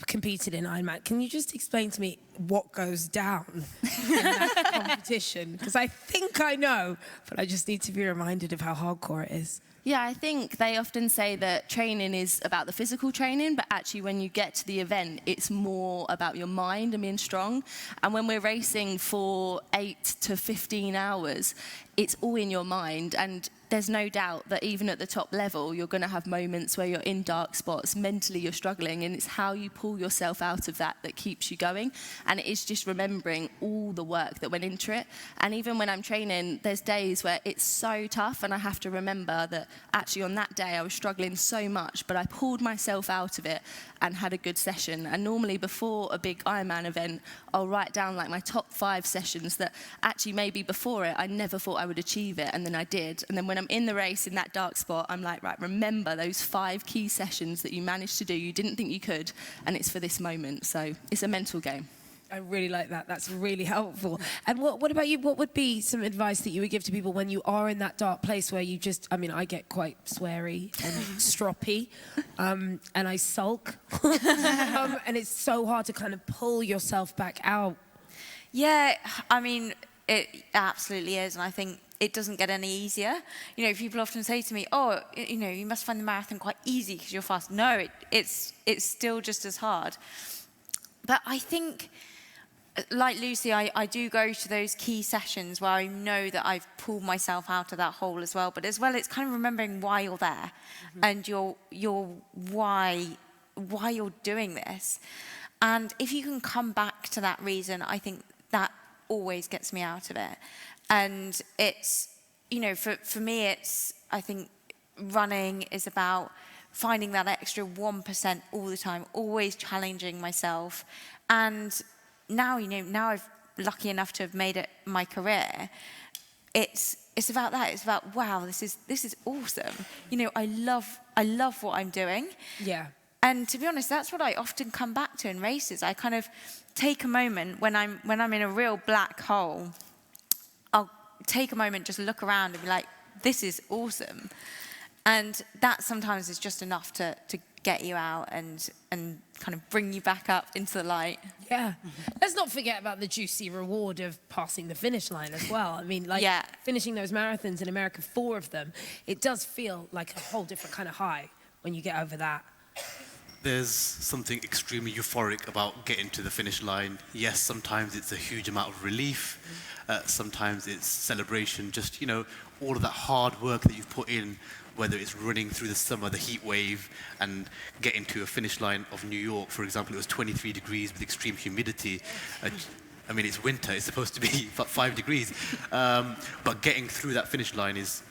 competed in Ironman. Can you just explain to me what goes down in that competition? Because I think I know, but I just need to be reminded of how hardcore it is. Yeah, I think they often say that training is about the physical training, but actually when you get to the event, it's more about your mind and being strong. And when we're racing for 8 to 15 hours, it's all in your mind. And there's no doubt that even at the top level, you're going to have moments where you're in dark spots. Mentally, you're struggling, and it's how you pull yourself out of that that keeps you going. And it is just remembering all the work that went into it. And even when I'm training, there's days where it's so tough, and I have to remember that actually on that day I was struggling so much, but I pulled myself out of it and had a good session. And normally before a big Ironman event, I'll write down like my top 5 sessions that actually maybe before it I never thought I would achieve it, and then I did. And then when I'm in the race in that dark spot, I'm like, right, remember those 5 key sessions that you managed to do, you didn't think you could, and it's for this moment. So it's a mental game. I really like that. That's really helpful. And what about you? What would be some advice that you would give to people when you are in that dark place where you just, I mean, I get quite sweary and stroppy, and I sulk, and it's so hard to kind of pull yourself back out. Yeah, I mean, it absolutely is, and I think it doesn't get any easier. You know, people often say to me, oh, you know, you must find the marathon quite easy because you're fast. No, it's still just as hard. But I think, like Lucy, I do go to those key sessions where I know that I've pulled myself out of that hole as well. But as well, it's kind of remembering why you're there, and your why you're doing this. And if you can come back to that reason, I think that always gets me out of it. And it's, you know, for me, it's, I think running is about finding that extra 1% all the time, always challenging myself. And now, you know, now I'm lucky enough to have made it my career. It's about that. It's about, wow, this is awesome. You know, I love what I'm doing. Yeah. And to be honest, that's what I often come back to in races. I kind of take a moment when I'm in a real black hole. I'll take a moment, just look around and be like, this is awesome. And that sometimes is just enough to get you out and kind of bring you back up into the light. Yeah. Let's not forget about the juicy reward of passing the finish line as well. I mean, like finishing those marathons in America, 4 of them, it does feel like a whole different kind of high when you get over that. There's something extremely euphoric about getting to the finish line. Yes, sometimes it's a huge amount of relief. Sometimes it's celebration, just, you know, all of that hard work that you've put in, whether it's running through the summer, the heat wave, and getting to a finish line of New York, for example, it was 23 degrees with extreme humidity. I mean, it's winter, it's supposed to be about 5 degrees. But getting through that finish line is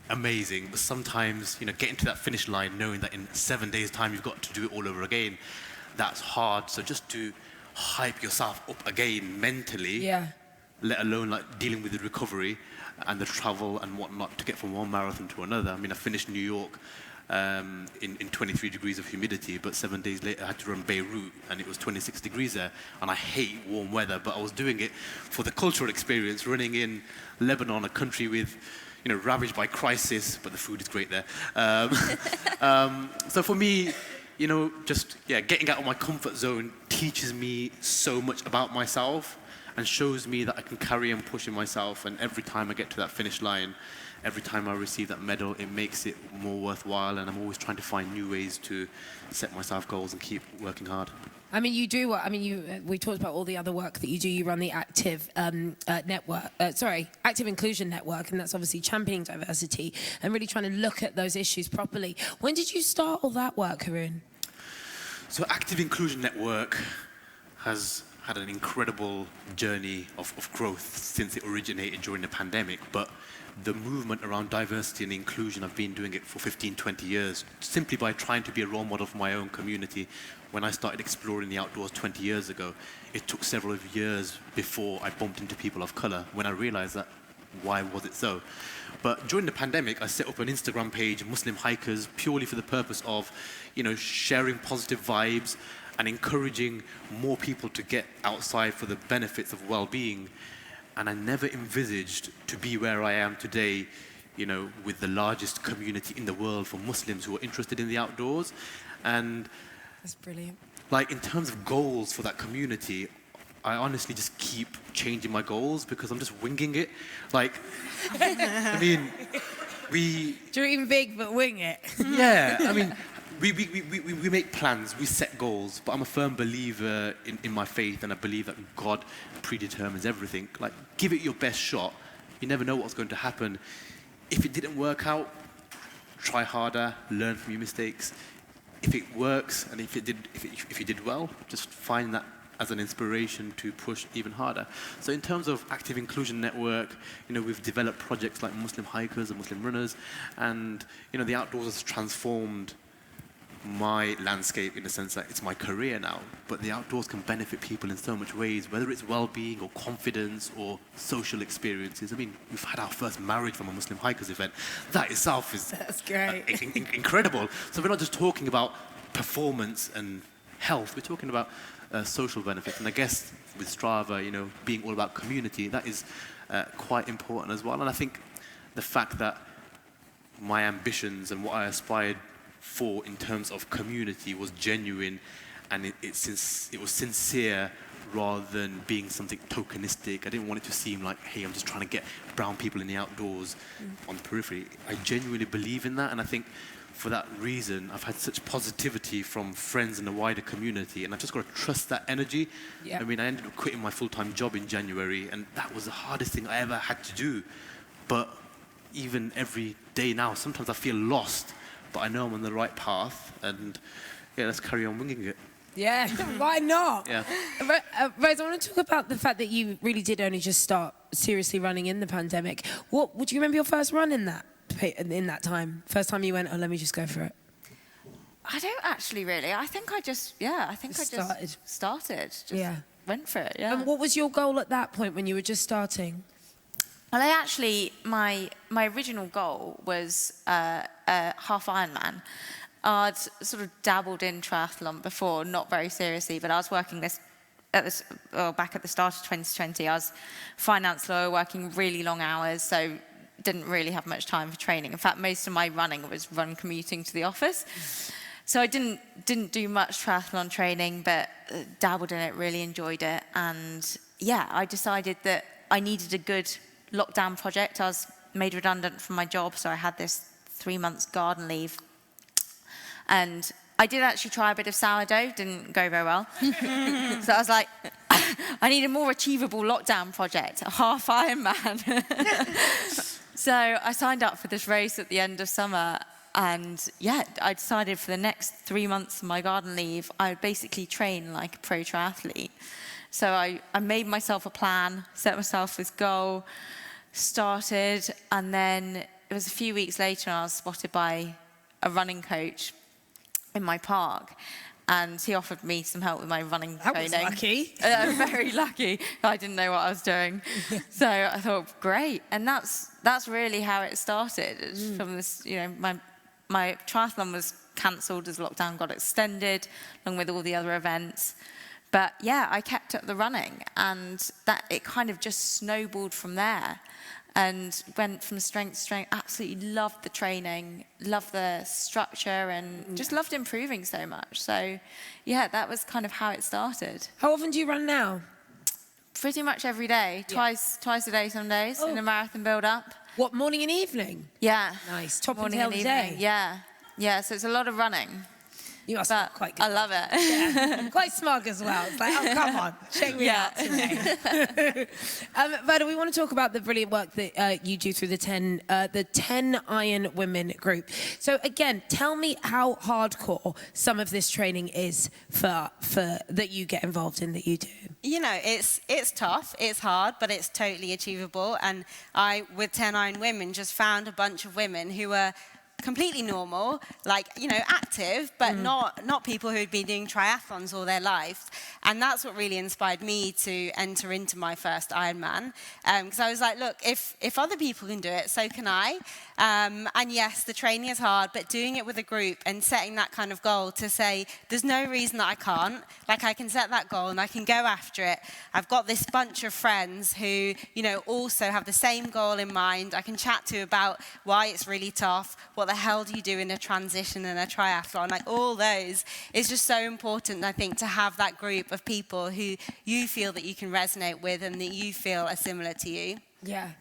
amazing. But sometimes, you know, getting to that finish line, knowing that in 7 days' time you've got to do it all over again, that's hard. So just to hype yourself up again mentally, let alone like dealing with the recovery and the travel and whatnot to get from one marathon to another. I mean, I finished New York in 23 degrees of humidity, but 7 days later I had to run Beirut and it was 26 degrees there. And I hate warm weather, but I was doing it for the cultural experience, running in Lebanon, a country with, you know, ravaged by crisis, but the food is great there. So for me, you know, just, getting out of my comfort zone teaches me so much about myself and shows me that I can carry on pushing myself. And every time I get to that finish line, every time I receive that medal, it makes it more worthwhile. And I'm always trying to find new ways to set myself goals and keep working hard. I mean, you do. I mean, we talked about all the other work that you do. You run the Active Active Inclusion Network, and that's obviously championing diversity and really trying to look at those issues properly. When did you start all that work, Haroon? So Active Inclusion Network has had an incredible journey of growth since it originated during the pandemic, but the movement around diversity and inclusion, I've been doing it for 15, 20 years, simply by trying to be a role model for my own community. When I started exploring the outdoors 20 years ago, it took several years before I bumped into people of color, when I realized that, why was it so? But during the pandemic, I set up an Instagram page, Muslim Hikers, purely for the purpose of, you know, sharing positive vibes and encouraging more people to get outside for the benefits of well-being. And I never envisaged to be where I am today you know, with the largest community in the world for Muslims who are interested in the outdoors. And That's brilliant. like in terms of goals for that community, I honestly just keep changing my goals because I'm just winging it. Like, I mean, Dream big, but wing it. yeah, I mean, we make plans, we set goals, but I'm a firm believer in my faith, and I believe that God predetermines everything. Like, give it your best shot. You never know what's going to happen. If it didn't work out, try harder, learn from your mistakes. If it works, and if you did well, just find that as an inspiration to push even harder. So in terms of Active Inclusion Network, you know, we've developed projects like Muslim hikers and Muslim runners, and you know, the outdoors has transformed my landscape in the sense that it's my career now, but the outdoors can benefit people in so much ways, whether it's well-being or confidence or social experiences. I mean, we've had our first marriage from a Muslim hikers event. That itself is That's great. incredible. So we're not just talking about performance and health, we're talking about social benefits. And I guess with Strava, you know, being all about community, that is quite important as well. And I think the fact that my ambitions and what I aspired for in terms of community was genuine, and it was sincere rather than being something tokenistic. I didn't want it to seem like, hey, I'm just trying to get brown people in the outdoors on the periphery. I genuinely believe in that, and I think for that reason, I've had such positivity from friends in the wider community, and I've just got to trust that energy. Yeah. I mean, I ended up quitting my full-time job in January, and that was the hardest thing I ever had to do. But even every day now, sometimes I feel lost, but I know I'm on the right path, and yeah, let's carry on winging it. Yeah, why not? Yeah. Rose, I want to talk about the fact that you really did only just start seriously running in the pandemic. Would you remember your first run in that time? First time you went, oh, let me just go for it. I don't actually really. I think I just started. Just went for it, yeah. And what was your goal at that point when you were just starting? Well, my original goal was a half Ironman. I'd sort of dabbled in triathlon before, not very seriously, but I was working back at the start of 2020. I was a finance lawyer working really long hours, so didn't really have much time for training. In fact, most of my running was commuting to the office. So I didn't do much triathlon training, but dabbled in it, really enjoyed it. And yeah, I decided that I needed a good lockdown project. I was made redundant from my job, so I had this 3 months garden leave. And I did actually try a bit of sourdough, didn't go very well. So I was like, I need a more achievable lockdown project, a half Ironman. So I signed up for this race at the end of summer, and yeah, I decided for the next 3 months of my garden leave, I would basically train like a pro triathlete. So I made myself a plan, set myself this goal, started, and then it was a few weeks later and I was spotted by a running coach in my park, and he offered me some help with my running training. That was lucky. Very lucky. I didn't know what I was doing. So I thought, great. And that's really how it started. It's from this, you know, my triathlon was cancelled as lockdown got extended, along with all the other events. But yeah, I kept up the running, and that it kind of just snowballed from there. And went from strength to strength, absolutely loved the training, loved the structure, and just loved improving so much. So yeah, that was kind of how it started. How often do you run now? Pretty much every day, twice a day some days, in a marathon build-up. What, morning and evening? Yeah. Nice, top Morning and tail and of the evening. day. Yeah, so it's a lot of running. You must be quite good. I love it. Yeah. Quite smug as well. It's like, oh, come on, check me out today. Vada, we want to talk about the brilliant work that you do through the 10 Iron Women group. So again, tell me how hardcore some of this training is for that you get involved in, that you do. You know, it's tough, it's hard, but it's totally achievable. And I, with 10 Iron Women, just found a bunch of women who were completely normal, like, you know, active, but not people who'd been doing triathlons all their lives. And that's what really inspired me to enter into my first Ironman. Because I was like, look, if other people can do it, so can I. And yes, the training is hard, but doing it with a group and setting that kind of goal to say, there's no reason that I can't. Like, I can set that goal and I can go after it. I've got this bunch of friends who, you know, also have the same goal in mind. I can chat to about why it's really tough, what the hell do you do in a transition and a triathlon, like all those. It's just so important, I think, to have that group of people who you feel that you can resonate with and that you feel are similar to you. Yeah.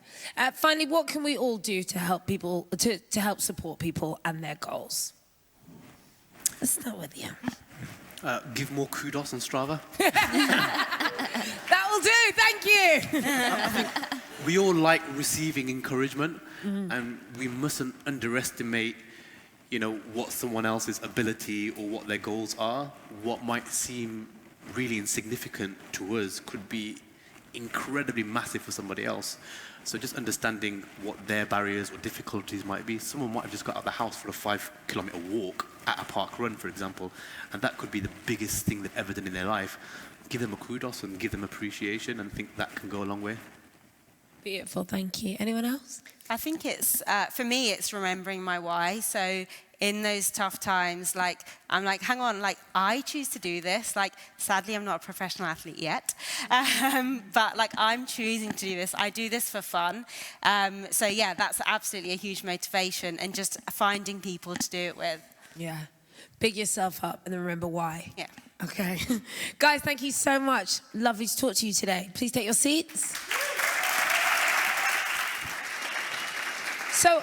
Finally, what can we all do to help people, to help support people and their goals? Let's start with you. Give more kudos on Strava. That will do, thank you. We all like receiving encouragement, and we mustn't underestimate, you know, what someone else's ability or what their goals are. What might seem really insignificant to us could be incredibly massive for somebody else. So just understanding what their barriers or difficulties might be. Someone might have just got out of the house for a 5-kilometer walk at a park run, for example, and that could be the biggest thing they've ever done in their life. Give them a kudos and give them appreciation, and I think that can go a long way. Beautiful, thank you. Anyone else? I think it's, for me, it's remembering my why. So in those tough times, like, I'm like, hang on, like, I choose to do this. Like, sadly, I'm not a professional athlete yet. But, like, I'm choosing to do this. I do this for fun. So, yeah, that's absolutely a huge motivation, and just finding people to do it with. Yeah. Big yourself up and then remember why. Yeah. Okay. Guys, thank you so much. Lovely to talk to you today. Please take your seats. So,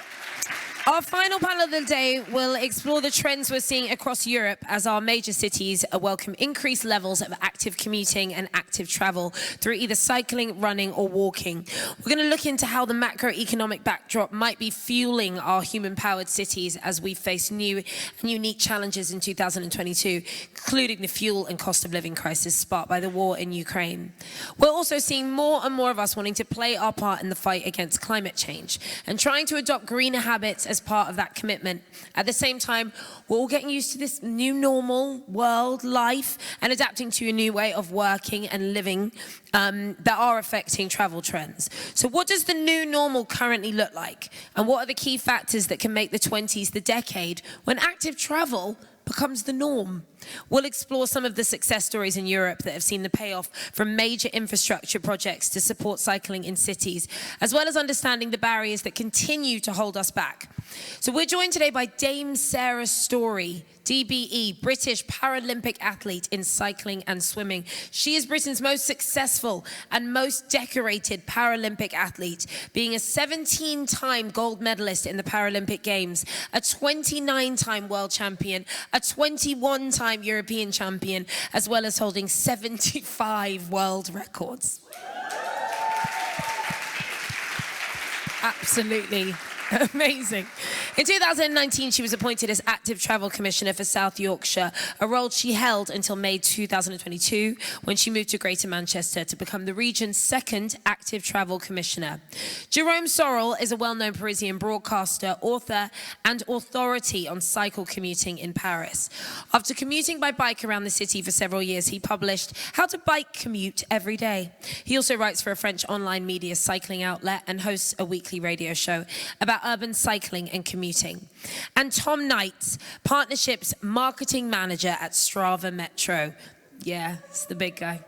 our final panel of the day will explore the trends we're seeing across Europe as our major cities welcome increased levels of active commuting and active travel through either cycling, running, or walking. We're going to look into how the macroeconomic backdrop might be fueling our human-powered cities as we face new and unique challenges in 2022, including the fuel and cost of living crisis sparked by the war in Ukraine. We're also seeing more and more of us wanting to play our part in the fight against climate change and trying to adopt greener habits as part of that commitment. At the same time, we're all getting used to this new normal world, life, and adapting to a new way of working and living that are affecting travel trends. So what does the new normal currently look like? And what are the key factors that can make the 20s the decade when active travel becomes the norm? We'll explore some of the success stories in Europe that have seen the payoff from major infrastructure projects to support cycling in cities, as well as understanding the barriers that continue to hold us back. So we're joined today by Dame Sarah Story, DBE, British Paralympic athlete in cycling and swimming. She is Britain's most successful and most decorated Paralympic athlete, being a 17-time gold medalist in the Paralympic Games, a 29-time world champion, a 21-time European champion, as well as holding 75 world records. Absolutely amazing. In 2019, she was appointed as Active Travel Commissioner for South Yorkshire, a role she held until May 2022, when she moved to Greater Manchester to become the region's second Active Travel Commissioner. Jerome Sorrell is a well-known Parisian broadcaster, author, and authority on cycle commuting in Paris. After commuting by bike around the city for several years, he published How to Bike Commute Every Day. He also writes for a French online media cycling outlet and hosts a weekly radio show about urban cycling and commuting. And Tom Knight, Partnerships Marketing Manager at Strava Metro. Yeah, it's the big guy.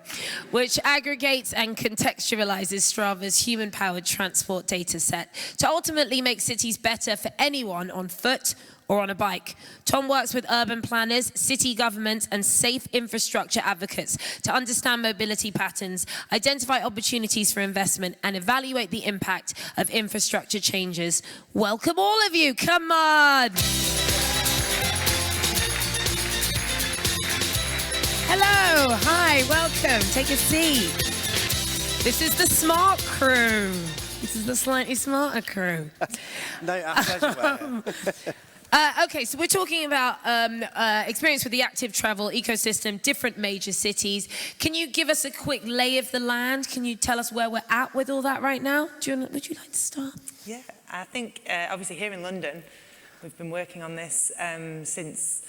Which aggregates and contextualizes Strava's human-powered transport data set to ultimately make cities better for anyone on foot or on a bike. Tom works with urban planners, city governments, and safe infrastructure advocates to understand mobility patterns, identify opportunities for investment, and evaluate the impact of infrastructure changes. Welcome all of you, come on! Hello, hi, welcome, take a seat. This is the smart crew. This is the slightly smarter crew. No, our pleasure. Okay, so we're talking about experience with the active travel ecosystem, different major cities. Can you give us a quick lay of the land? Can you tell us where we're at with all that right now? Would you like to start? Yeah, I think obviously here in London, We've been working on this since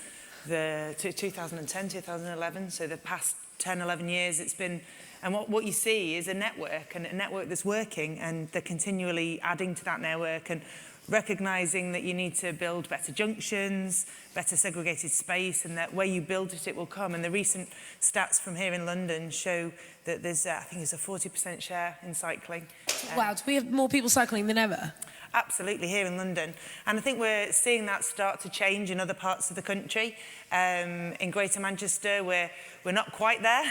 the 2010, 2011, so the past 10, 11 years it's been, and what you see is a network, and a network that's working, and they're continually adding to that network and recognising that you need to build better junctions, better segregated space, and that where you build it, it will come. And the recent stats from here in London show that there's, I think it's a 40% share in cycling. Wow, do we have more people cycling than ever? Absolutely, here in London. And I think we're seeing that start to change in other parts of the country. In Greater Manchester, we're not quite there.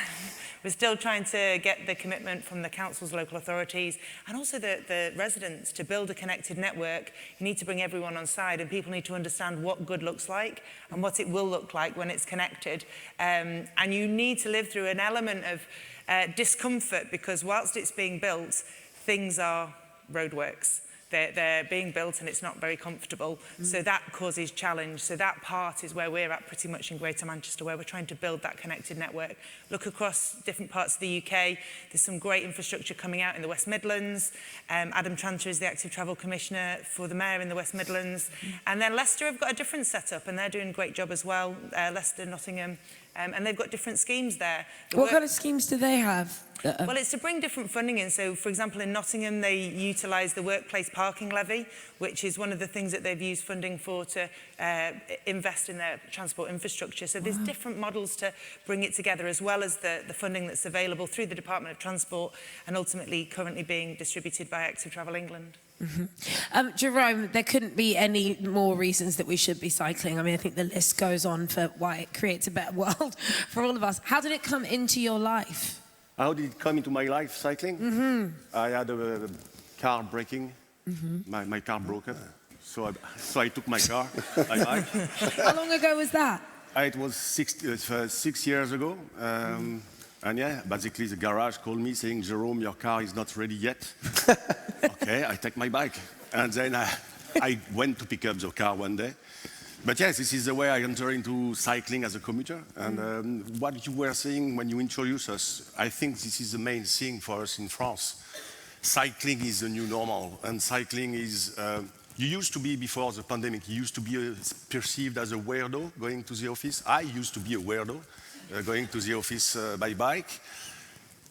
We're still trying to get the commitment from the councils, local authorities, and also the residents to build a connected network. You need to bring everyone on side, and people need to understand what good looks like and what it will look like when it's connected. And you need to live through an element of discomfort, because whilst it's being built, things are roadworks. They're being built and it's not very comfortable. So that causes challenge. So that part is where we're at pretty much in Greater Manchester, where we're trying to build that connected network. Look across different parts of the UK. There's some great infrastructure coming out in the West Midlands. Adam Tranter is the Active Travel Commissioner for the Mayor in the West Midlands. And then Leicester have got a different setup, and they're doing a great job as well. Leicester, Nottingham, and they've got different schemes there. What kind of schemes do they have? Well, it's to bring different funding in. So, for example, in Nottingham, they utilise the workplace parking levy, which is one of the things that they've used funding for to invest in their transport infrastructure. So there's different models to bring it together, as well as the funding that's available through the Department of Transport and ultimately currently being distributed by Active Travel England. Jerome, there couldn't be any more reasons that we should be cycling. I mean, I think the list goes on for why it creates a better world for all of us. How did it come into your life? How did it come into my life, cycling? I had a car breaking. My car broke up. So I took my car, my bike. How long ago was that? It was 6 years ago. And yeah, basically the garage called me saying, Jerome, your car is not ready yet. Okay, I take my bike. And then I went to pick up the car one day. But yes, this is the way I enter into cycling as a commuter. And what you were saying when you introduced us, I think this is the main thing for us in France. Cycling is the new normal. And cycling is, you used to be, before the pandemic, you used to be perceived as a weirdo going to the office. I used to be a weirdo going to the office by bike.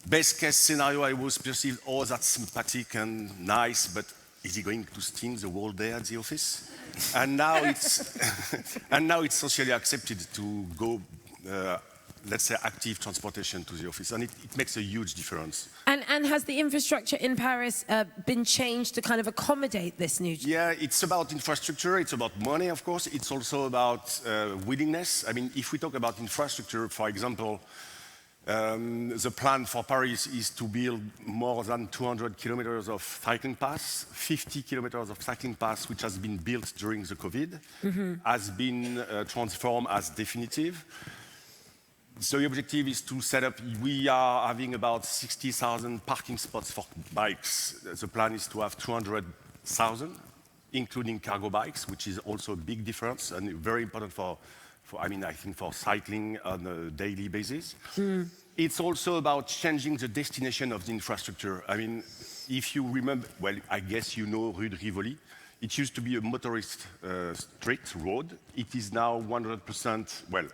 Best case scenario, I was perceived, oh, that's sympathetic and nice, but is he going to steam the whole day at the office? And now it's socially accepted to go, let's say, active transportation to the office, and it makes a huge difference. And has the infrastructure in Paris been changed to kind of accommodate this new? Yeah, it's about infrastructure, it's about money, of course. It's also about willingness. I mean, if we talk about infrastructure, for example, the plan for Paris is to build more than 200 kilometers of cycling paths. 50 kilometers of cycling paths, which has been built during the COVID, has been transformed as definitive. So the objective is to set up, we are having about 60,000 parking spots for bikes. The plan is to have 200,000, including cargo bikes, which is also a big difference and very important for I think for cycling on a daily basis. It's also about changing the destination of the infrastructure. I mean, if you remember, well, I guess you know Rue de Rivoli. It used to be a motorist street, road. It is now 100%, well,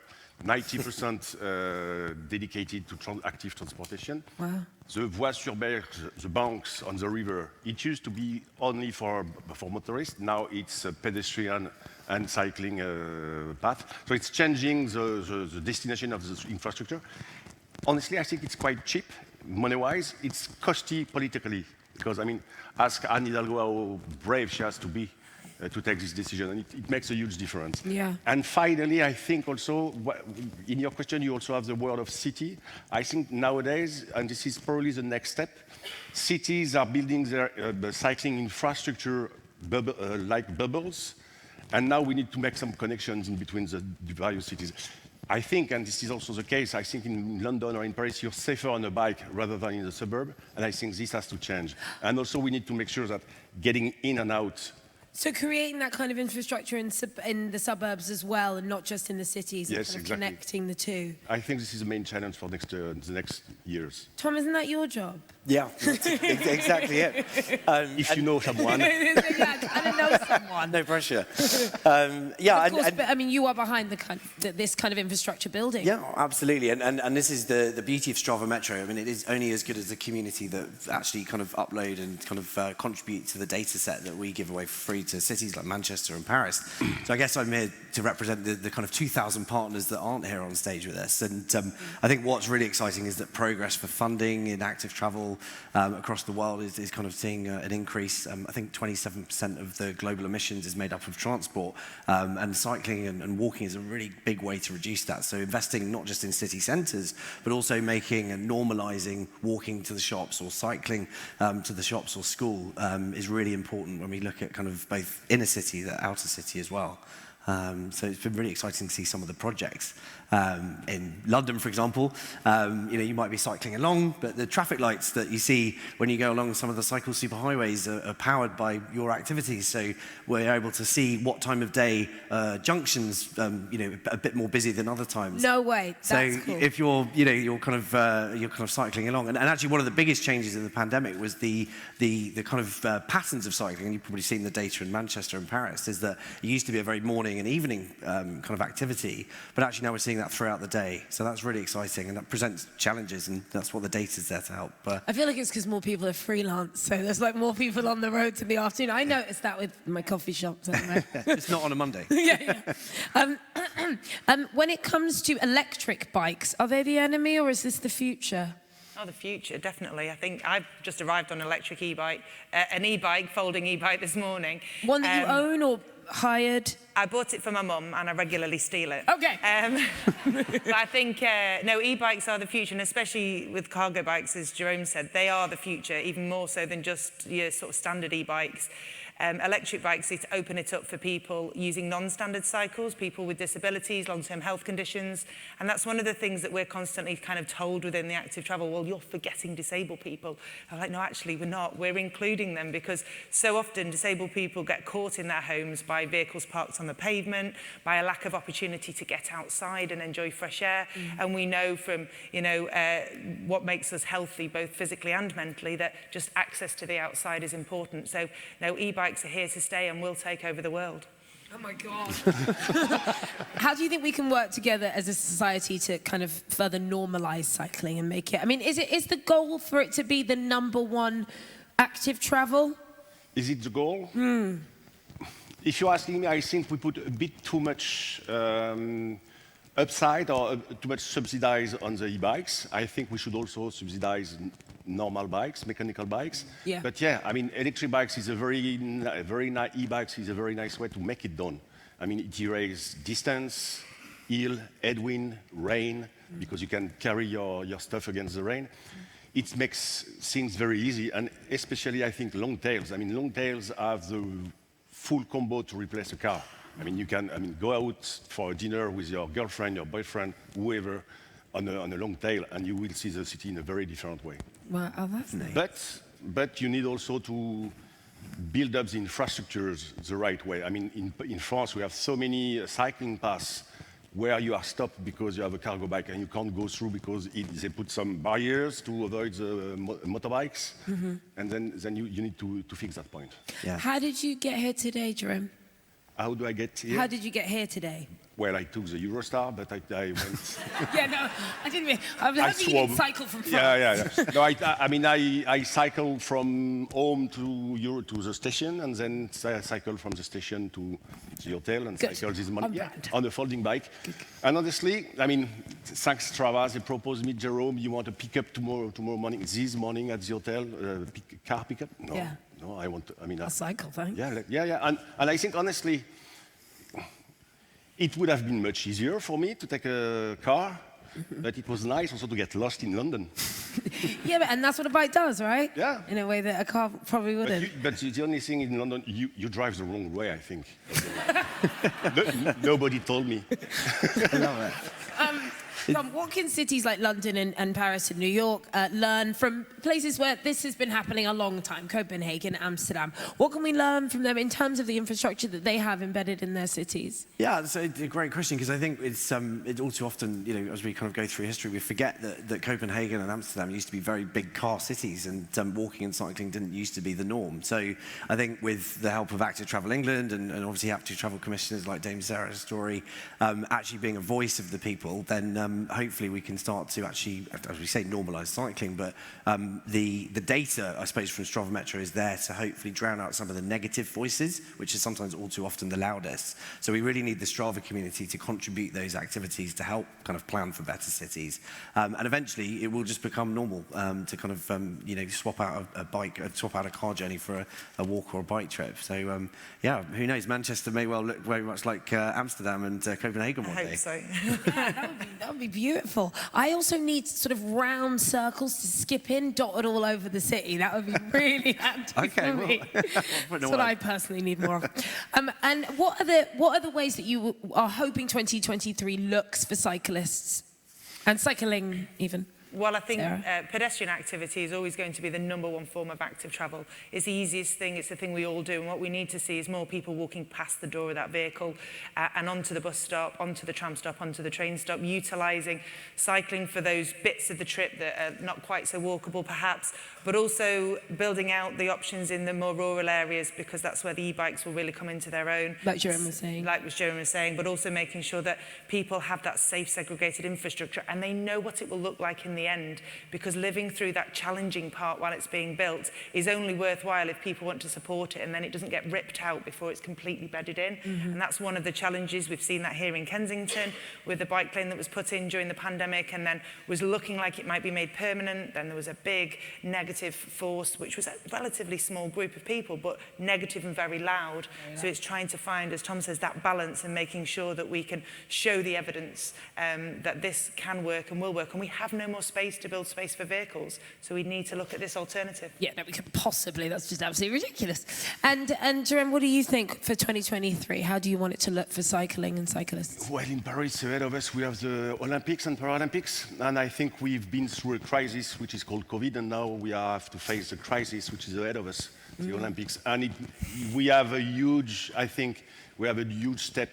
90% dedicated to active transportation. Wow. The voies sur berge, the banks on the river, it used to be only for motorists. Now it's a pedestrian and cycling path. So it's changing the destination of the infrastructure. Honestly, I think it's quite cheap, money-wise. It's costly politically, because, I mean, ask Anne Hidalgo how brave she has to be to take this decision, and it makes a huge difference. Yeah. And finally, I think also, in your question, you also have the word of city. I think nowadays, and this is probably the next step, cities are building their cycling infrastructure like bubbles, and now we need to make some connections in between the various cities. I think, and this is also the case, I think in London or in Paris, you're safer on a bike rather than in the suburb, and I think this has to change. And also we need to make sure that getting in and out So creating that kind of infrastructure in the suburbs as well, and not just in the cities, Yes, and kind of exactly. connecting the two. I think this is the main challenge for the next years. Tom, isn't that your job? Yeah, that's exactly it. If you know someone. Yeah, I kind of know someone. No pressure. Of course, but I mean, you are behind this kind of infrastructure building. Yeah, absolutely. And this is the beauty of Strava Metro. I mean, it is only as good as the community that actually kind of upload and kind of contribute to the data set that we give away for free to cities like Manchester and Paris. So I guess I'm here to represent the kind of 2,000 partners that aren't here on stage with us. And I think what's really exciting is that progress for funding in active travel across the world is kind of seeing an increase. I think 27% of the global emissions is made up of transport, and cycling and walking is a really big way to reduce that. So investing not just in city centres, but also making and normalising walking to the shops or cycling to the shops or school is really important when we look at kind of both inner city, the outer city as well. So it's been really exciting to see some of the projects. In London, for example, you might be cycling along, but the traffic lights that you see when you go along some of the cycle superhighways are powered by your activities. So we're able to see what time of day junctions, a bit more busy than other times. No way. That's so cool. if you're kind of cycling along, and actually one of the biggest changes in the pandemic was the kind of patterns of cycling. And you've probably seen the data in Manchester and Paris. Is that it used to be a very morning and evening kind of activity, but actually now we're seeing that throughout the day. So that's really exciting, and that presents challenges, and that's what the data's there to help. I feel like it's because more people are freelance, so there's like more people on the roads in the afternoon. I noticed that with my coffee shops. It's not on a Monday. Yeah. When it comes to electric bikes, are they the enemy or is this the future? Oh, the future, definitely. I think I've just arrived on an electric e-bike, folding e-bike this morning. One that you own or hired? I bought it for my mum and I regularly steal it. Okay. But I think, no, e-bikes are the future, and especially with cargo bikes, as Jerome said, they are the future, even more so than just your sort of standard e-bikes. Electric bikes, it's open it up for people using non-standard cycles, people with disabilities, long-term health conditions, and that's one of the things that we're constantly kind of told within the active travel, well, you're forgetting disabled people. I'm like, no, actually, we're not. We're including them because so often disabled people get caught in their homes by vehicles parked on the pavement, by a lack of opportunity to get outside and enjoy fresh air, and we know from, what makes us healthy, both physically and mentally, that just access to the outside is important. So, no, e-bikes are here to stay and will take over the world. Oh my God. How do you think we can work together as a society to kind of further normalise cycling and make it? I mean, is the goal for it to be the #1 active travel? Is it the goal? If you're asking me, I think we put a bit too much upside or too much subsidize on the e-bikes. I think we should also subsidize normal bikes, mechanical bikes. Yeah. But yeah, I mean, electric bikes is a very nice, e-bikes is a very nice way to make it done. I mean, it erases distance, hill, headwind, rain, because you can carry your stuff against the rain. It makes things very easy, and especially, I think, long tails. I mean, long tails have the full combo to replace a car. I mean, you can go out for a dinner with your girlfriend, your boyfriend, whoever, on a long tail, and you will see the city in a very different way. Well, oh, that's nice. But you need also to build up the infrastructures the right way. I mean, in France, we have so many cycling paths where you are stopped because you have a cargo bike and you can't go through because they put some barriers to avoid the motorbikes. And then you need to fix that point. Yeah. How did you get here today, Jerome? How do I get here? How did you get here today? Well, I took the Eurostar, but I went... Yeah, no, I didn't mean... I was hoping you didn't cycle from France. Yeah. No, I mean, I cycled from home to the station, and then I cycled from the station to the hotel, and cycled this morning on a folding bike. Good. And honestly, I mean, thanks Strava, they proposed me, Jerome, you want to pick up tomorrow morning, this morning at the hotel, car pickup? No. Yeah. No, I want to, I mean... I'll cycle, thanks. Yeah. And I think, honestly, it would have been much easier for me to take a car, but it was nice also to get lost in London. Yeah, and that's what a bike does, right? Yeah. In a way that a car probably wouldn't. But the only thing in London, you drive the wrong way, I think. Nobody told me. I love it. Tom, what can cities like London and Paris and New York learn from places where this has been happening a long time, Copenhagen, Amsterdam? What can we learn from them in terms of the infrastructure that they have embedded in their cities? Yeah, that's a great question, because I think it's all too often, you know, as we kind of go through history, we forget that Copenhagen and Amsterdam used to be very big car cities, and walking and cycling didn't used to be the norm. So I think with the help of Active Travel England and obviously Active Travel commissioners like Dame Sarah Story, actually being a voice of the people, then hopefully we can start to actually, as we say, normalise cycling. But the data, I suppose, from Strava Metro is there to hopefully drown out some of the negative voices, which is sometimes all too often the loudest. So we really need the Strava community to contribute those activities to help kind of plan for better cities. And eventually it will just become normal to kind of, you know, swap out a car journey for a walk or a bike trip. So yeah, who knows? Manchester may well look very much like Amsterdam and Copenhagen one day. I hope so. Yeah, that would be beautiful. I also need sort of round circles to skip in, dotted all over the city. That would be really handy for me. That's what I personally need more of. And what are the ways that you are hoping 2023 looks for cyclists and cycling even? Well, I think pedestrian activity is always going to be the #1 form of active travel. It's the easiest thing, it's the thing we all do, and what we need to see is more people walking past the door of that vehicle and onto the bus stop, onto the tram stop, onto the train stop, utilising cycling for those bits of the trip that are not quite so walkable perhaps, but also building out the options in the more rural areas, because that's where the e-bikes will really come into their own. Like Jerome was saying. Like Jerome was saying, but also making sure that people have that safe, segregated infrastructure and they know what it will look like in the end, because living through that challenging part while it's being built is only worthwhile if people want to support it, and then it doesn't get ripped out before it's completely bedded in. And that's one of the challenges. We've seen that here in Kensington with the bike lane that was put in during the pandemic and then was looking like it might be made permanent. Then there was a big negative force, which was a relatively small group of people, but negative and very loud. So it's trying to find, as Tom says, that balance and making sure that we can show the evidence that this can work and will work. And we have no more space to build space for vehicles, so we need to look at this alternative. Yeah, no, we could possibly. That's just absolutely ridiculous. And Jerome, what do you think for 2023? How do you want it to look for cycling and cyclists? Well, in Paris, ahead of us, we have the Olympics and Paralympics, and I think we've been through a crisis which is called COVID, and now we have to face the crisis which is ahead of us, the Olympics. And we have a huge, I think, we have a huge step.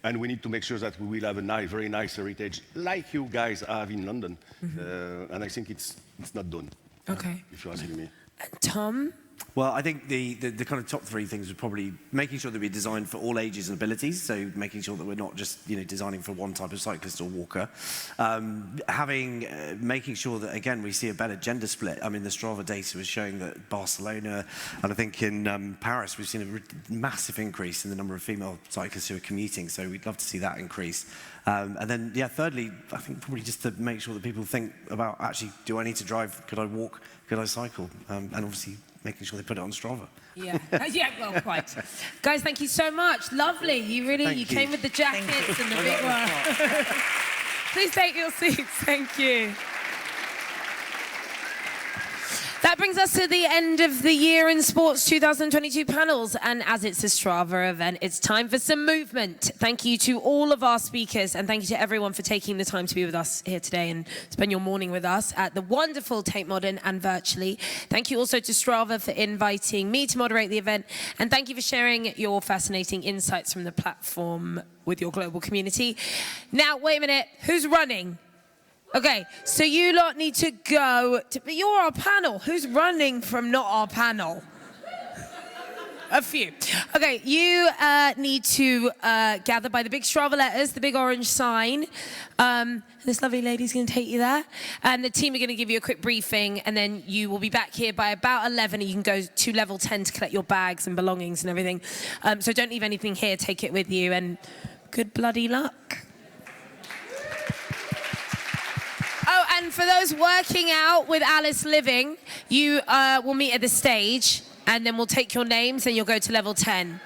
And we need to make sure that we will have a very nice heritage, like you guys have in London. And I think it's not done. Okay. If you're asking me. Tom? Well, I think the kind of top three things would probably making sure that we're designed for all ages and abilities, so making sure that we're not just, you know, designing for one type of cyclist or walker. Making sure that, again, we see a better gender split. I mean, the Strava data was showing that Barcelona, and I think in Paris, we've seen a massive increase in the number of female cyclists who are commuting, so we'd love to see that increase. And then, yeah, thirdly, I think probably just to make sure that people think about, actually, do I need to drive? Could I walk? Could I cycle? And obviously, making sure they put it on Strava. Yeah, yeah, well, quite. Guys, thank you so much. Lovely. You came with the jackets and the big one. Please take your seats. Thank you. That brings us to the end of the Year in Sports 2022 panels. And as it's a Strava event, it's time for some movement. Thank you to all of our speakers, and thank you to everyone for taking the time to be with us here today and spend your morning with us at the wonderful Tate Modern and virtually. Thank you also to Strava for inviting me to moderate the event. And thank you for sharing your fascinating insights from the platform with your global community. Now, wait a minute. Who's running? Okay, so you lot need to go, but you're our panel. Who's running from not our panel? A few. Okay, you need to gather by the big Strava letters, the big orange sign. This lovely lady's going to take you there. And the team are going to give you a quick briefing, and then you will be back here by about 11, and you can go to level 10 to collect your bags and belongings and everything. So don't leave anything here, take it with you, and good bloody luck. Oh, and for those working out with Alice Living, you will meet at the stage, and then we'll take your names, and you'll go to level 10.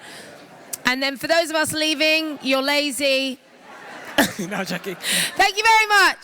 And then for those of us leaving, you're lazy. No, joking. Thank you very much.